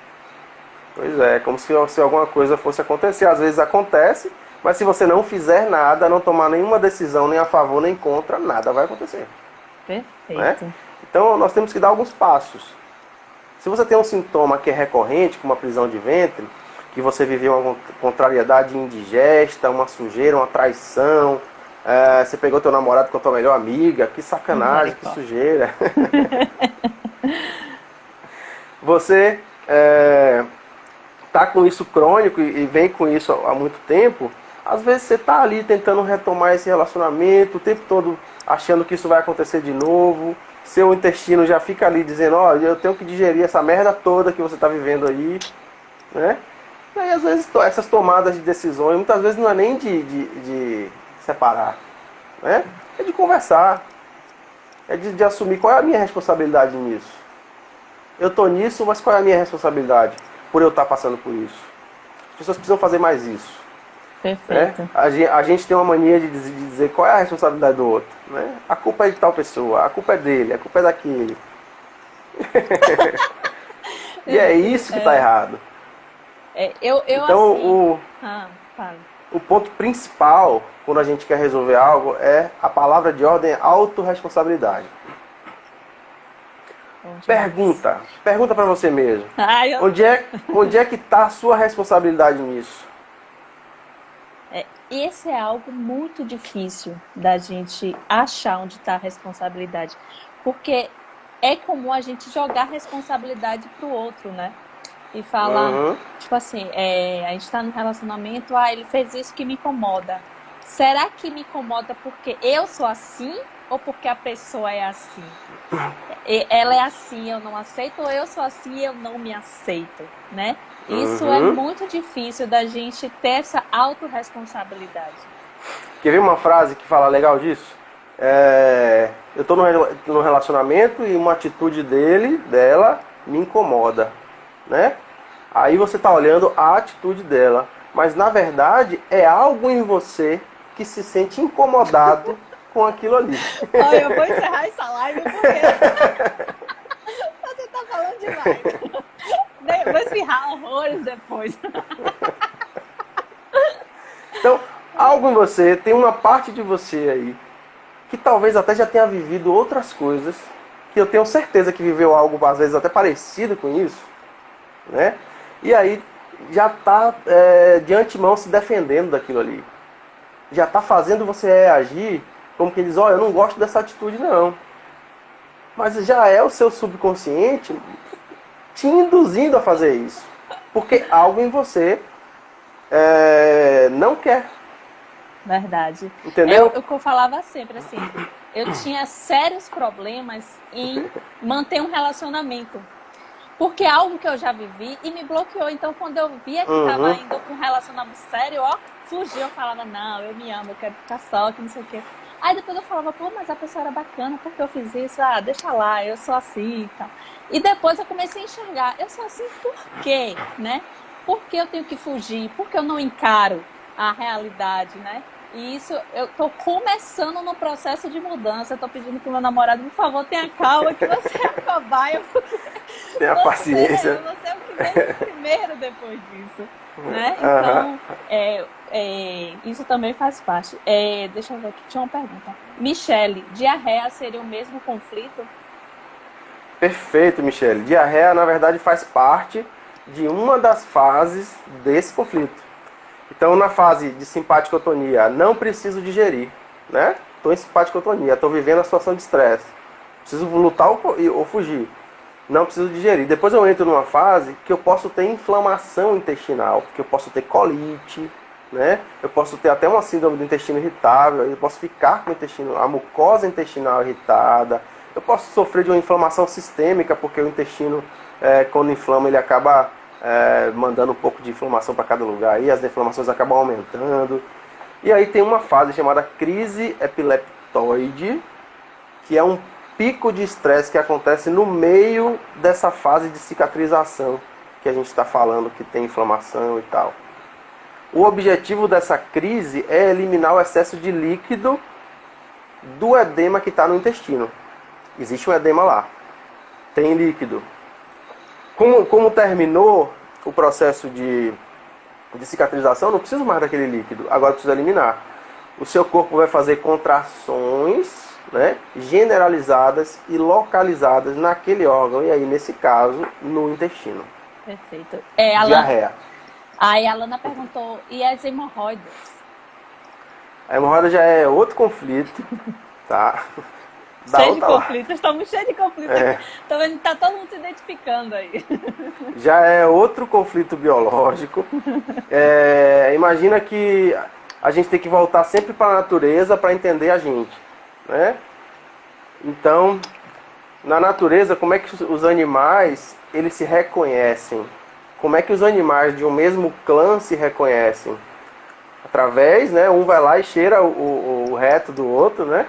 Pois é, como se alguma coisa fosse acontecer. Às vezes acontece, mas se você não fizer nada, não tomar nenhuma decisão, nem a favor nem contra, nada vai acontecer. Né? Perfeito. Então nós temos que dar alguns passos. Se você tem um sintoma que é recorrente, como uma prisão de ventre, que você viveu uma contrariedade indigesta, uma sujeira, uma traição, você pegou teu namorado com a tua melhor amiga, que sacanagem, que sujeira. Você tá com isso crônico e vem com isso há muito tempo, às vezes você tá ali tentando retomar esse relacionamento, o tempo todo achando que isso vai acontecer de novo, seu intestino já fica ali dizendo, ó, eu tenho que digerir essa merda toda que você tá vivendo aí, né? E aí às vezes essas tomadas de decisões, muitas vezes não é nem de separar, né? É de conversar, é de assumir qual é a minha responsabilidade nisso. Eu tô nisso, mas qual é a minha responsabilidade por eu estar passando por isso? As pessoas precisam fazer mais isso. Perfeito. Né? A gente tem uma mania de dizer qual é a responsabilidade do outro. Né? A culpa é de tal pessoa, a culpa é dele, a culpa é daquele. E é isso que está errado. Então, fala. o ponto principal, quando a gente quer resolver algo, é a palavra de ordem é autorresponsabilidade. Pergunta para você mesmo. Onde é que está a sua responsabilidade nisso? Esse é algo muito difícil da gente achar onde está a responsabilidade. Porque é comum a gente jogar a responsabilidade pro outro, né? E falar, tipo assim, a gente tá num relacionamento, ele fez isso que me incomoda. Será que me incomoda porque eu sou assim ou porque a pessoa é assim? Ela é assim, eu não aceito, ou eu sou assim e eu não me aceito, né? Isso é muito difícil da gente ter essa autorresponsabilidade. Quer ver uma frase que fala legal disso? Eu tô num relacionamento e uma atitude dela, me incomoda, né? Aí você tá olhando a atitude dela, mas na verdade é algo em você que se sente incomodado com aquilo ali. Olha, eu vou encerrar essa live porque você tá falando demais. Vou espirrar horrores depois. Então, algo em você, tem uma parte de você aí, que talvez até já tenha vivido outras coisas, que eu tenho certeza que viveu algo às vezes até parecido com isso, né? E aí já está de antemão se defendendo daquilo ali. Já está fazendo você agir como quem diz, eu não gosto dessa atitude não. Mas já é o seu subconsciente te induzindo a fazer isso. Porque algo em você não quer. Verdade. Entendeu? O que eu falava sempre, assim, eu tinha sérios problemas em manter um relacionamento. Porque é algo que eu já vivi e me bloqueou. Então, quando eu via que estava indo com um relacionamento sério, fugiu. Eu falava, não, eu me amo, eu quero ficar só, que não sei o quê. Aí depois eu falava, mas a pessoa era bacana, por que eu fiz isso? Deixa lá, eu sou assim e tal. E depois eu comecei a enxergar, eu sou assim por quê, né? Por que eu tenho que fugir? Por que eu não encaro a realidade, né? E isso, eu tô começando no processo de mudança. Eu tô pedindo pro meu namorado, por favor, tenha calma, que você é a cobaia. Tenha paciência. Você é o que vem primeiro depois disso, né? Então, isso também faz parte. Deixa eu ver aqui, tinha uma pergunta. Michele, diarreia seria o mesmo conflito? Perfeito, Michele. Diarreia, na verdade, faz parte de uma das fases desse conflito. Então, na fase de simpaticotonia, não preciso digerir, né? Estou em simpaticotonia, estou vivendo a situação de estresse. Preciso lutar ou fugir. Não preciso digerir. Depois eu entro numa fase que eu posso ter inflamação intestinal, que eu posso ter colite, né? Eu posso ter até uma síndrome do intestino irritável, eu posso ficar com a mucosa intestinal irritada, eu posso sofrer de uma inflamação sistêmica, porque o intestino, quando inflama, ele acaba mandando um pouco de inflamação para cada lugar, e as inflamações acabam aumentando. E aí tem uma fase chamada crise epileptoide, que é um pico de estresse que acontece no meio dessa fase de cicatrização que a gente está falando, que tem inflamação e tal. O objetivo dessa crise é eliminar o excesso de líquido do edema que está no intestino. Existe um edema lá, tem líquido. Como terminou, o processo de cicatrização, não preciso mais daquele líquido, agora preciso eliminar. O seu corpo vai fazer contrações, né, generalizadas e localizadas naquele órgão, e aí, nesse caso, no intestino. Perfeito. Diarreia. Aí a Alana perguntou, e as hemorroidas? A hemorroida já é outro conflito, tá? Cheio de conflitos, estamos cheios de conflitos. Tô vendo que tá todo mundo se identificando aí. Já é outro conflito biológico. Imagina que a gente tem que voltar sempre para a natureza para entender a gente, né? Então, na natureza, como é que os animais eles se reconhecem? Como é que os animais de um mesmo clã se reconhecem? Através, né? Um vai lá e cheira o reto do outro, né?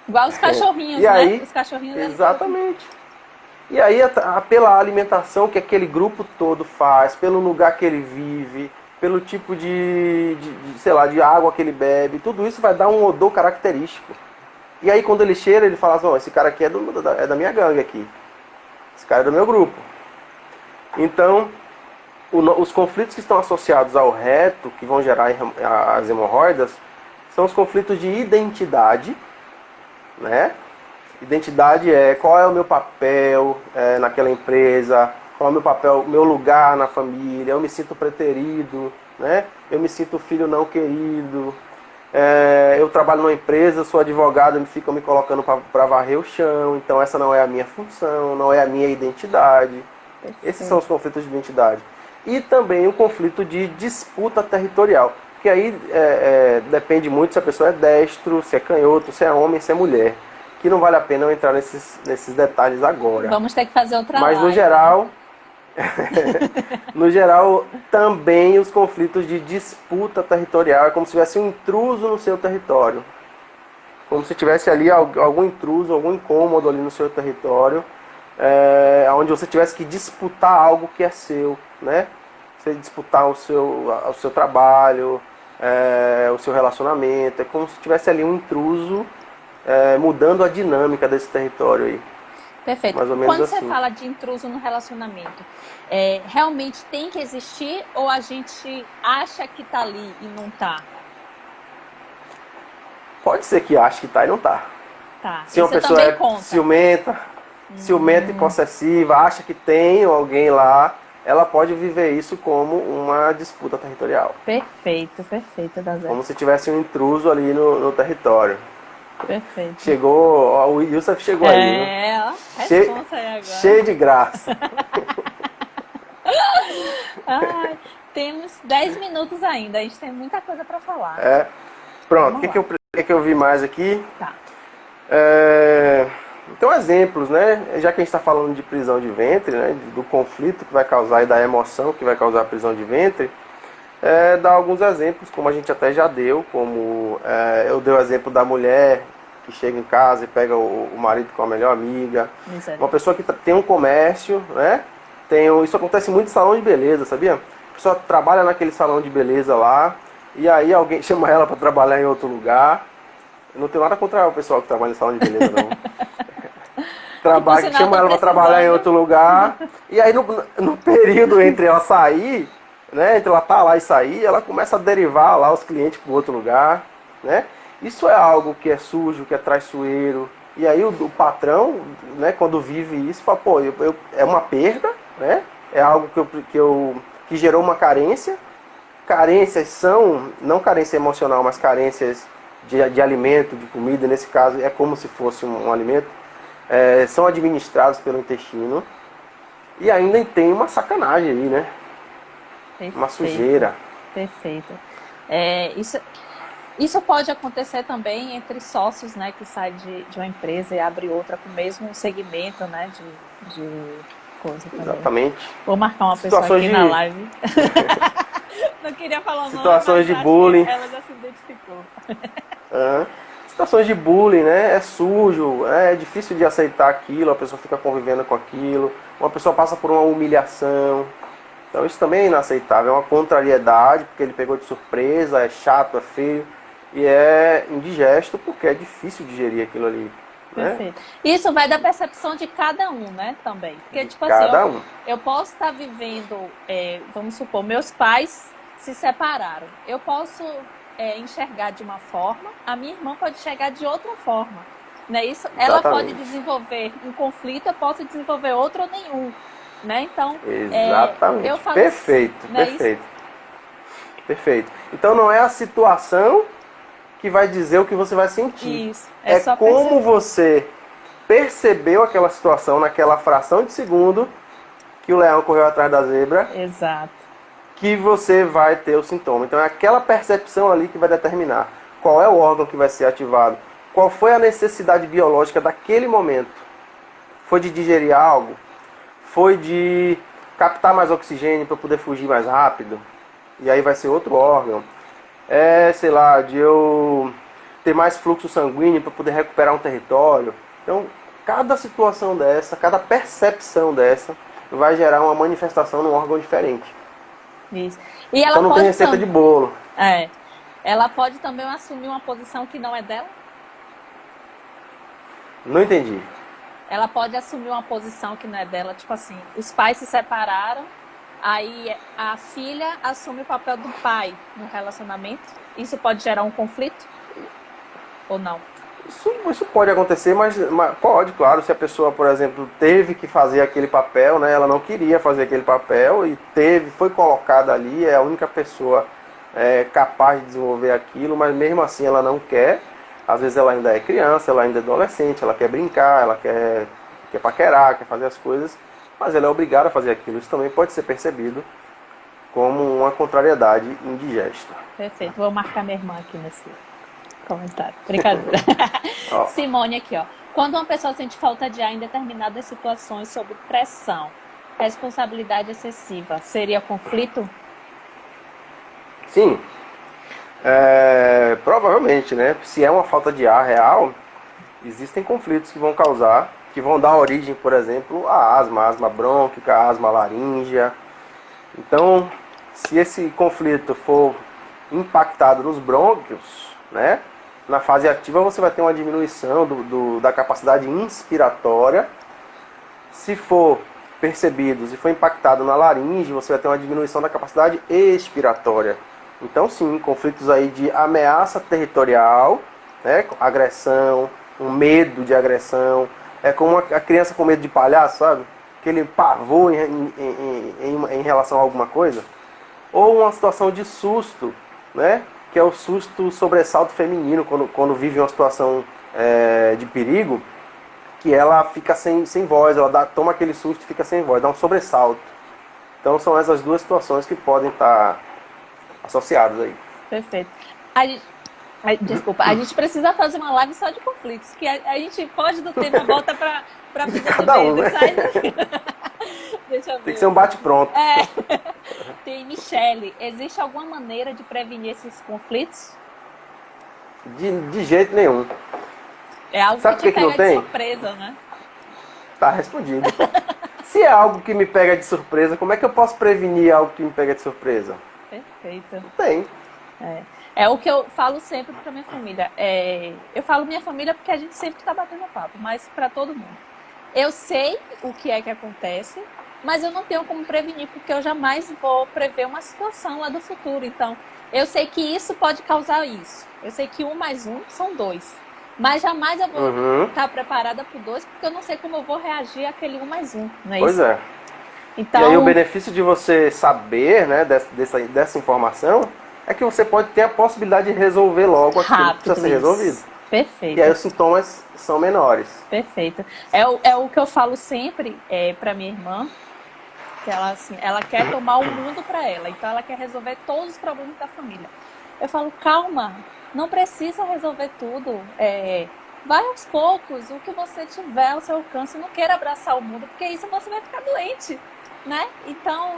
Igual os cachorrinhos, e aí, né? Os cachorrinhos. Exatamente. E aí, pela alimentação que aquele grupo todo faz, pelo lugar que ele vive, pelo tipo sei lá, de água que ele bebe, tudo isso vai dar um odor característico. E aí, quando ele cheira, ele fala assim, esse cara aqui é da minha gangue aqui. Esse cara é do meu grupo. Então, os conflitos que estão associados ao reto, que vão gerar as hemorroidas, são os conflitos de identidade, né? Identidade é qual é o meu papel naquela empresa, qual é o meu papel, meu lugar na família, eu me sinto preterido, né? Eu me sinto filho não querido, eu trabalho numa empresa, sou advogado, ficam me colocando para varrer o chão, então essa não é a minha função, não é a minha identidade. Esses são os conflitos de identidade. E também o conflito de disputa territorial, que aí depende muito se a pessoa é destro, se é canhoto, se é homem, se é mulher. Que não vale a pena eu entrar nesses detalhes agora. Vamos ter que fazer outra live. Mas no geral, no geral, também os conflitos de disputa territorial é como se tivesse um intruso no seu território. Como se tivesse ali algum intruso, algum incômodo ali no seu território, onde você tivesse que disputar algo que é seu, né? Você disputar o seu trabalho, o seu relacionamento. É como se tivesse ali um intruso mudando a dinâmica desse território aí. Perfeito. Mais ou menos Quando assim. você fala de intruso no relacionamento, realmente tem que existir ou a gente acha que tá ali e não tá? Pode ser que ache que tá e não tá. Tá. Se uma pessoa é ciumenta e possessiva, acha que tem alguém lá, ela pode viver isso como uma disputa territorial. Perfeito, Dazé. Como se tivesse um intruso ali no território. Perfeito. Chegou, o Yusuf chegou aí. Ó, responsa aí agora. Cheio de graça. Ai, temos 10 minutos ainda, a gente tem muita coisa para falar. Pronto, o que eu vi mais aqui? Tá. Então, exemplos, né? Já que a gente está falando de prisão de ventre, né? Do conflito que vai causar e da emoção que vai causar a prisão de ventre, dar alguns exemplos, como a gente até já deu, como eu dei o exemplo da mulher que chega em casa e pega o marido com a melhor amiga. Uma pessoa que tem um comércio, né? Isso acontece muito em salão de beleza, sabia? A pessoa trabalha naquele salão de beleza lá, e aí alguém chama ela para trabalhar em outro lugar. Eu não tenho nada contra o pessoal que trabalha em salão de beleza, não. Chama ela para trabalhar em outro lugar, e aí no período entre ela sair, né, entre ela estar lá e sair, ela começa a derivar lá os clientes para outro lugar, né? Isso é algo que é sujo, que é traiçoeiro. E aí o patrão, né, quando vive isso, fala, pô, é uma perda, né? É algo que gerou uma carência. Carências são, não carência emocional, mas carências de alimento, de comida, nesse caso é como se fosse um alimento, são administrados pelo intestino. E ainda tem uma sacanagem aí, né? Perfeito. Uma sujeira. Perfeito. Isso pode acontecer também entre sócios, né, que saem de uma empresa e abre outra com o mesmo segmento, né, de coisa também. Exatamente. Vou marcar uma pessoa aqui na live. Não queria falar o nome, situações de bullying. Ela já se identificou. Situações de bullying, né? É sujo, é difícil de aceitar aquilo, a pessoa fica convivendo com aquilo, uma pessoa passa por uma humilhação. Então isso também é inaceitável, é uma contrariedade, porque ele pegou de surpresa, é chato, é feio, e é indigesto porque é difícil digerir aquilo ali. né? Perfeito. Isso vai da percepção de cada um, né, também. Porque, De tipo assim, cada um. eu posso estar vivendo, vamos supor, meus pais se separaram. Eu posso enxergar de uma forma, a minha irmã pode enxergar de outra forma. Né? Isso, ela pode Exatamente. desenvolver um conflito, eu posso desenvolver outro ou nenhum. Né? Então, eu Exatamente. falo, Perfeito, né, isso, perfeito, perfeito. Então não é a situação que vai dizer o que você vai sentir. isso, é É só como perceber. você percebeu aquela situação naquela fração de segundo que o leão correu atrás da zebra, Exato. que você vai ter o sintoma. Então é aquela percepção ali que vai determinar qual é o órgão que vai ser ativado, qual foi a necessidade biológica daquele momento. Foi de digerir algo? Foi de captar mais oxigênio para poder fugir mais rápido? E aí vai ser outro órgão. Sei lá, de eu ter mais fluxo sanguíneo para poder recuperar um território. Então, cada situação dessa, cada percepção dessa, vai gerar uma manifestação num órgão diferente. Isso. E Então ela não tem pode receita também. de bolo. Ela pode também assumir uma posição que não é dela? Não entendi. Ela pode assumir uma posição que não é dela, tipo assim, os pais se separaram, aí a filha assume o papel do pai no relacionamento. Isso pode gerar um conflito ou não? Isso pode acontecer, mas pode, claro, se a pessoa, por exemplo, teve que fazer aquele papel, né? Ela não queria fazer aquele papel e foi colocada ali, é a única pessoa capaz de desenvolver aquilo, mas mesmo assim ela não quer. Às vezes ela ainda é criança, ela ainda é adolescente, ela quer brincar, ela quer paquerar, quer fazer as coisas, mas ela é obrigada a fazer aquilo. Isso também pode ser percebido como uma contrariedade indigesta. Perfeito, vou marcar minha irmã aqui nesse comentário. Brincadeira. Ó, Simone aqui, ó. Quando uma pessoa sente falta de ar em determinadas situações sob pressão, responsabilidade excessiva, seria conflito? sim, provavelmente, né? Se é uma falta de ar real, existem conflitos que vão causar, que vão dar origem, por exemplo, a asma brônquica, a asma laríngea. Então, se esse conflito for impactado nos brônquios, né? Na fase ativa você vai ter uma diminuição da capacidade inspiratória. Se for percebido, se for impactado na laringe, você vai ter uma diminuição da capacidade expiratória. Então sim, conflitos aí de ameaça territorial, né? Agressão, um medo de agressão. É como a criança com medo de palhaço, sabe? Aquele pavor em relação a alguma coisa. Ou uma situação de susto, né? Que é o susto sobressalto feminino, quando vive uma situação de perigo, que ela fica sem voz, ela toma aquele susto e fica sem voz, dá um sobressalto. Então são essas duas situações que podem estar associadas aí. Perfeito. Desculpa, a gente precisa fazer uma live só de conflitos, que a gente foge do tema, volta para vida de Cada um, medo. né? Sai daqui. Deixa eu Tem que ver. ser um bate-pronto. Tem Michele. Existe alguma maneira de prevenir esses conflitos? De jeito nenhum. É algo Sabe que por te que não pega de tem? surpresa, né? Tá respondido. Se é algo que me pega de surpresa, como é que eu posso prevenir algo que me pega de surpresa? Perfeito. Não tem. É o que eu falo sempre para minha família. Eu falo minha família porque a gente sempre está batendo papo, mas para todo mundo. Eu sei o que é que acontece, mas eu não tenho como prevenir, porque eu jamais vou prever uma situação lá do futuro. Então, eu sei que isso pode causar isso. Eu sei que 1 mais 1 são 2. Mas jamais eu vou estar preparada para o 2, porque eu não sei como eu vou reagir àquele 1 mais 1, não é Pois isso? é. Então, E aí o benefício de você saber, né, dessa informação é que você pode ter a possibilidade de resolver logo aquilo que precisa ser resolvido. Perfeito. E aí os sintomas são menores. Perfeito. É o que eu falo sempre para minha irmã, que ela, assim, ela quer tomar o mundo para ela, então ela quer resolver todos os problemas da família. Eu falo, calma, não precisa resolver tudo. Vai aos poucos, o que você tiver ao seu alcance, não queira abraçar o mundo, porque isso você vai ficar doente, né? Então,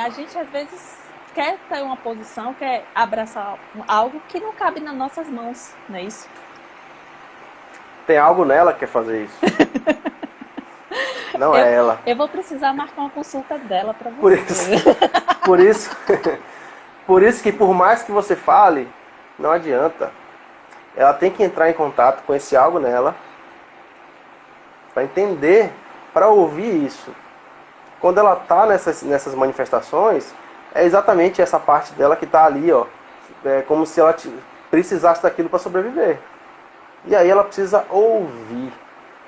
a gente às vezes quer ter uma posição, quer abraçar algo que não cabe nas nossas mãos, não é isso? Tem algo nela que quer fazer isso. Não é ela. Eu vou precisar marcar uma consulta dela para Por você. isso, por isso, por isso que por mais que você fale, não adianta. Ela tem que entrar em contato com esse algo nela para entender, para ouvir isso. Quando ela está nessas manifestações, é exatamente essa parte dela que está ali, ó, é como se ela precisasse daquilo para sobreviver. E aí ela precisa ouvir,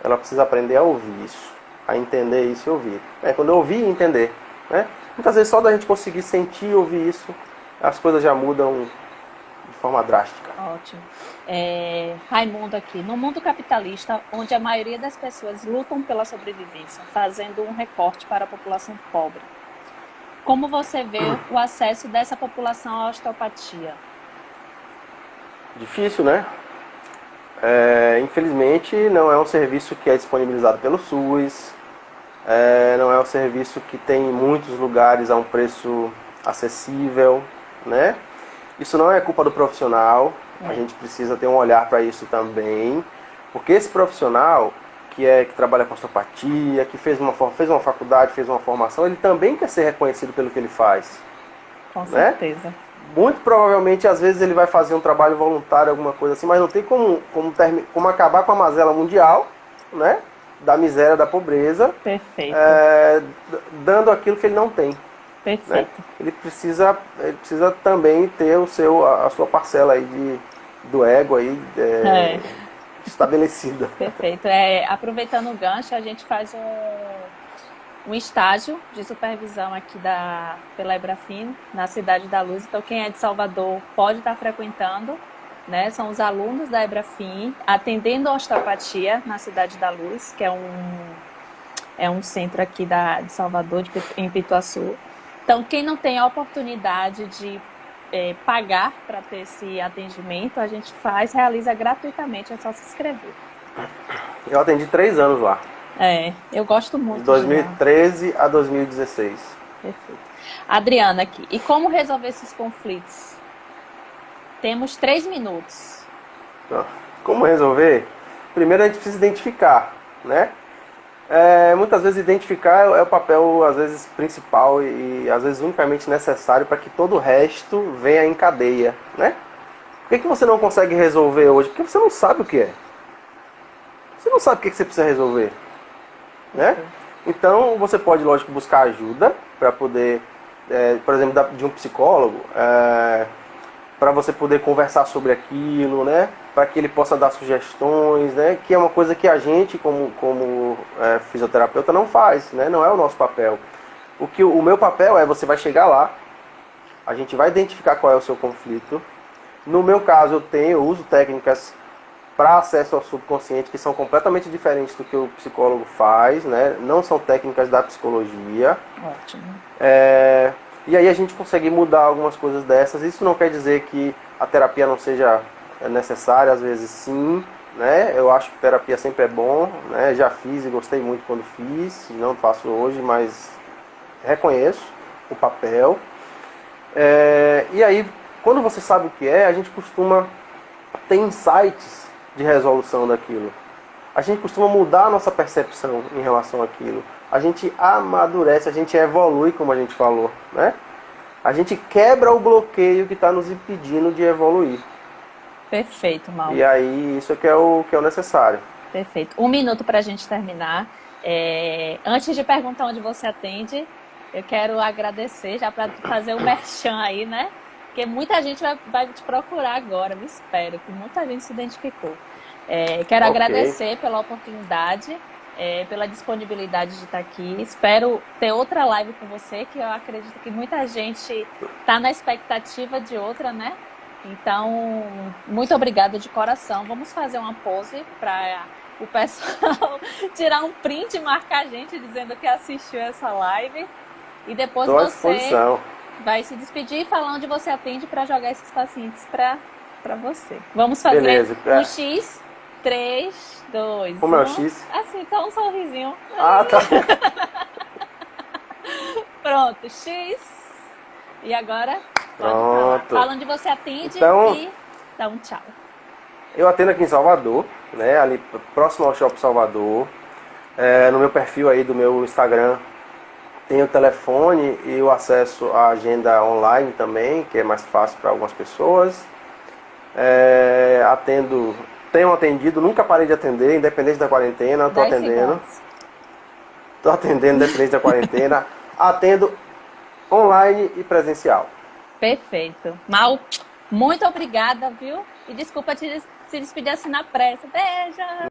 ela precisa aprender a ouvir isso, a entender isso e ouvir. Quando eu ouvir e entender, né? Muitas vezes só da gente conseguir sentir e ouvir isso, as coisas já mudam de forma drástica. Ótimo. Raimundo aqui. No mundo capitalista, onde a maioria das pessoas lutam pela sobrevivência, fazendo um recorte para a população pobre, como você vê o acesso dessa população à osteopatia? Difícil, né? Infelizmente, não é um serviço que é disponibilizado pelo SUS, não é um serviço que tem em muitos lugares a um preço acessível, né? Isso não é culpa do profissional, a gente precisa ter um olhar para isso também, porque esse profissional que trabalha com osteopatia, que fez uma faculdade, fez uma formação, ele também quer ser reconhecido pelo que ele faz. Com certeza. Muito provavelmente, às vezes, ele vai fazer um trabalho voluntário, alguma coisa assim, mas não tem como acabar com a mazela mundial, né? Da miséria, da pobreza. Perfeito. Dando aquilo que ele não tem. Perfeito. Né? Ele precisa também ter a sua parcela aí do ego aí, estabelecida. Perfeito. Aproveitando o gancho, a gente faz um estágio de supervisão aqui pela Ebrafin, na Cidade da Luz. Então, quem é de Salvador pode estar frequentando, né? São os alunos da Ebrafin, atendendo a osteopatia na Cidade da Luz, que é um centro aqui de Salvador, em Pituaçu. Então, quem não tem a oportunidade de pagar para ter esse atendimento, a gente realiza gratuitamente, é só se inscrever. Eu atendi 3 anos lá. Eu gosto muito. De 2013 a 2016. Perfeito. Adriana aqui. E como resolver esses conflitos? Temos 3 minutos. Como resolver? Primeiro a gente precisa identificar, né? Muitas vezes identificar é o papel, às vezes, principal e às vezes unicamente necessário para que todo o resto venha em cadeia, né? Por que você não consegue resolver hoje? Porque você não sabe o que é. Você não sabe o que você precisa resolver, né? Então você pode, lógico, buscar ajuda para poder, por exemplo, de um psicólogo, para você poder conversar sobre aquilo, né? Para que ele possa dar sugestões, né? Que é uma coisa que a gente, como fisioterapeuta, não faz, né? Não é o nosso papel. O meu papel você vai chegar lá, a gente vai identificar qual é o seu conflito. No meu caso, eu uso técnicas para acesso ao subconsciente que são completamente diferentes do que o psicólogo faz, né? Não são técnicas da psicologia. Ótimo. E aí a gente consegue mudar algumas coisas dessas. Isso não quer dizer que a terapia não seja necessária, às vezes sim, né? Eu acho que terapia sempre é bom, né? Já fiz e gostei muito quando fiz, não faço hoje, mas reconheço o papel. E aí, quando você sabe o que a gente costuma ter insights de resolução daquilo. A gente costuma mudar a nossa percepção em relação àquilo. A gente amadurece, a gente evolui, como a gente falou, né? A gente quebra o bloqueio que está nos impedindo de evoluir. Perfeito, Mauro. E aí, isso que é o necessário. Perfeito. 1 minuto para a gente terminar. Antes de perguntar onde você atende, eu quero agradecer, já para fazer o merchan aí, né? Porque muita gente vai te procurar agora, me espero, que muita gente se identificou. Quero agradecer pela oportunidade, pela disponibilidade de estar aqui. Espero ter outra live com você, que eu acredito que muita gente está na expectativa de outra, né? Então, muito obrigada de coração. Vamos fazer uma pose para o pessoal tirar um print e marcar a gente dizendo que assistiu essa live. E depois você vai se despedir e falar onde você atende para jogar esses pacientes para você. Vamos fazer um X, 3, 2, 1. Como é o X? Assim, só um sorrisinho. Tá. Pronto, X. E agora? Pronto. Fala onde você atende e dá um tchau. Eu atendo aqui em Salvador, né? Ali próximo ao Shopping Salvador. No meu perfil aí do meu Instagram tem o telefone e o acesso à agenda online também, que é mais fácil para algumas pessoas. Atendo tenho atendido, nunca parei de atender, independente da quarentena, estou 10 atendendo. segundos. Estou atendendo independente da quarentena. Atendo online e presencial. Perfeito. Mal, muito obrigada, viu? E desculpa te despedir assim na pressa. Beijo!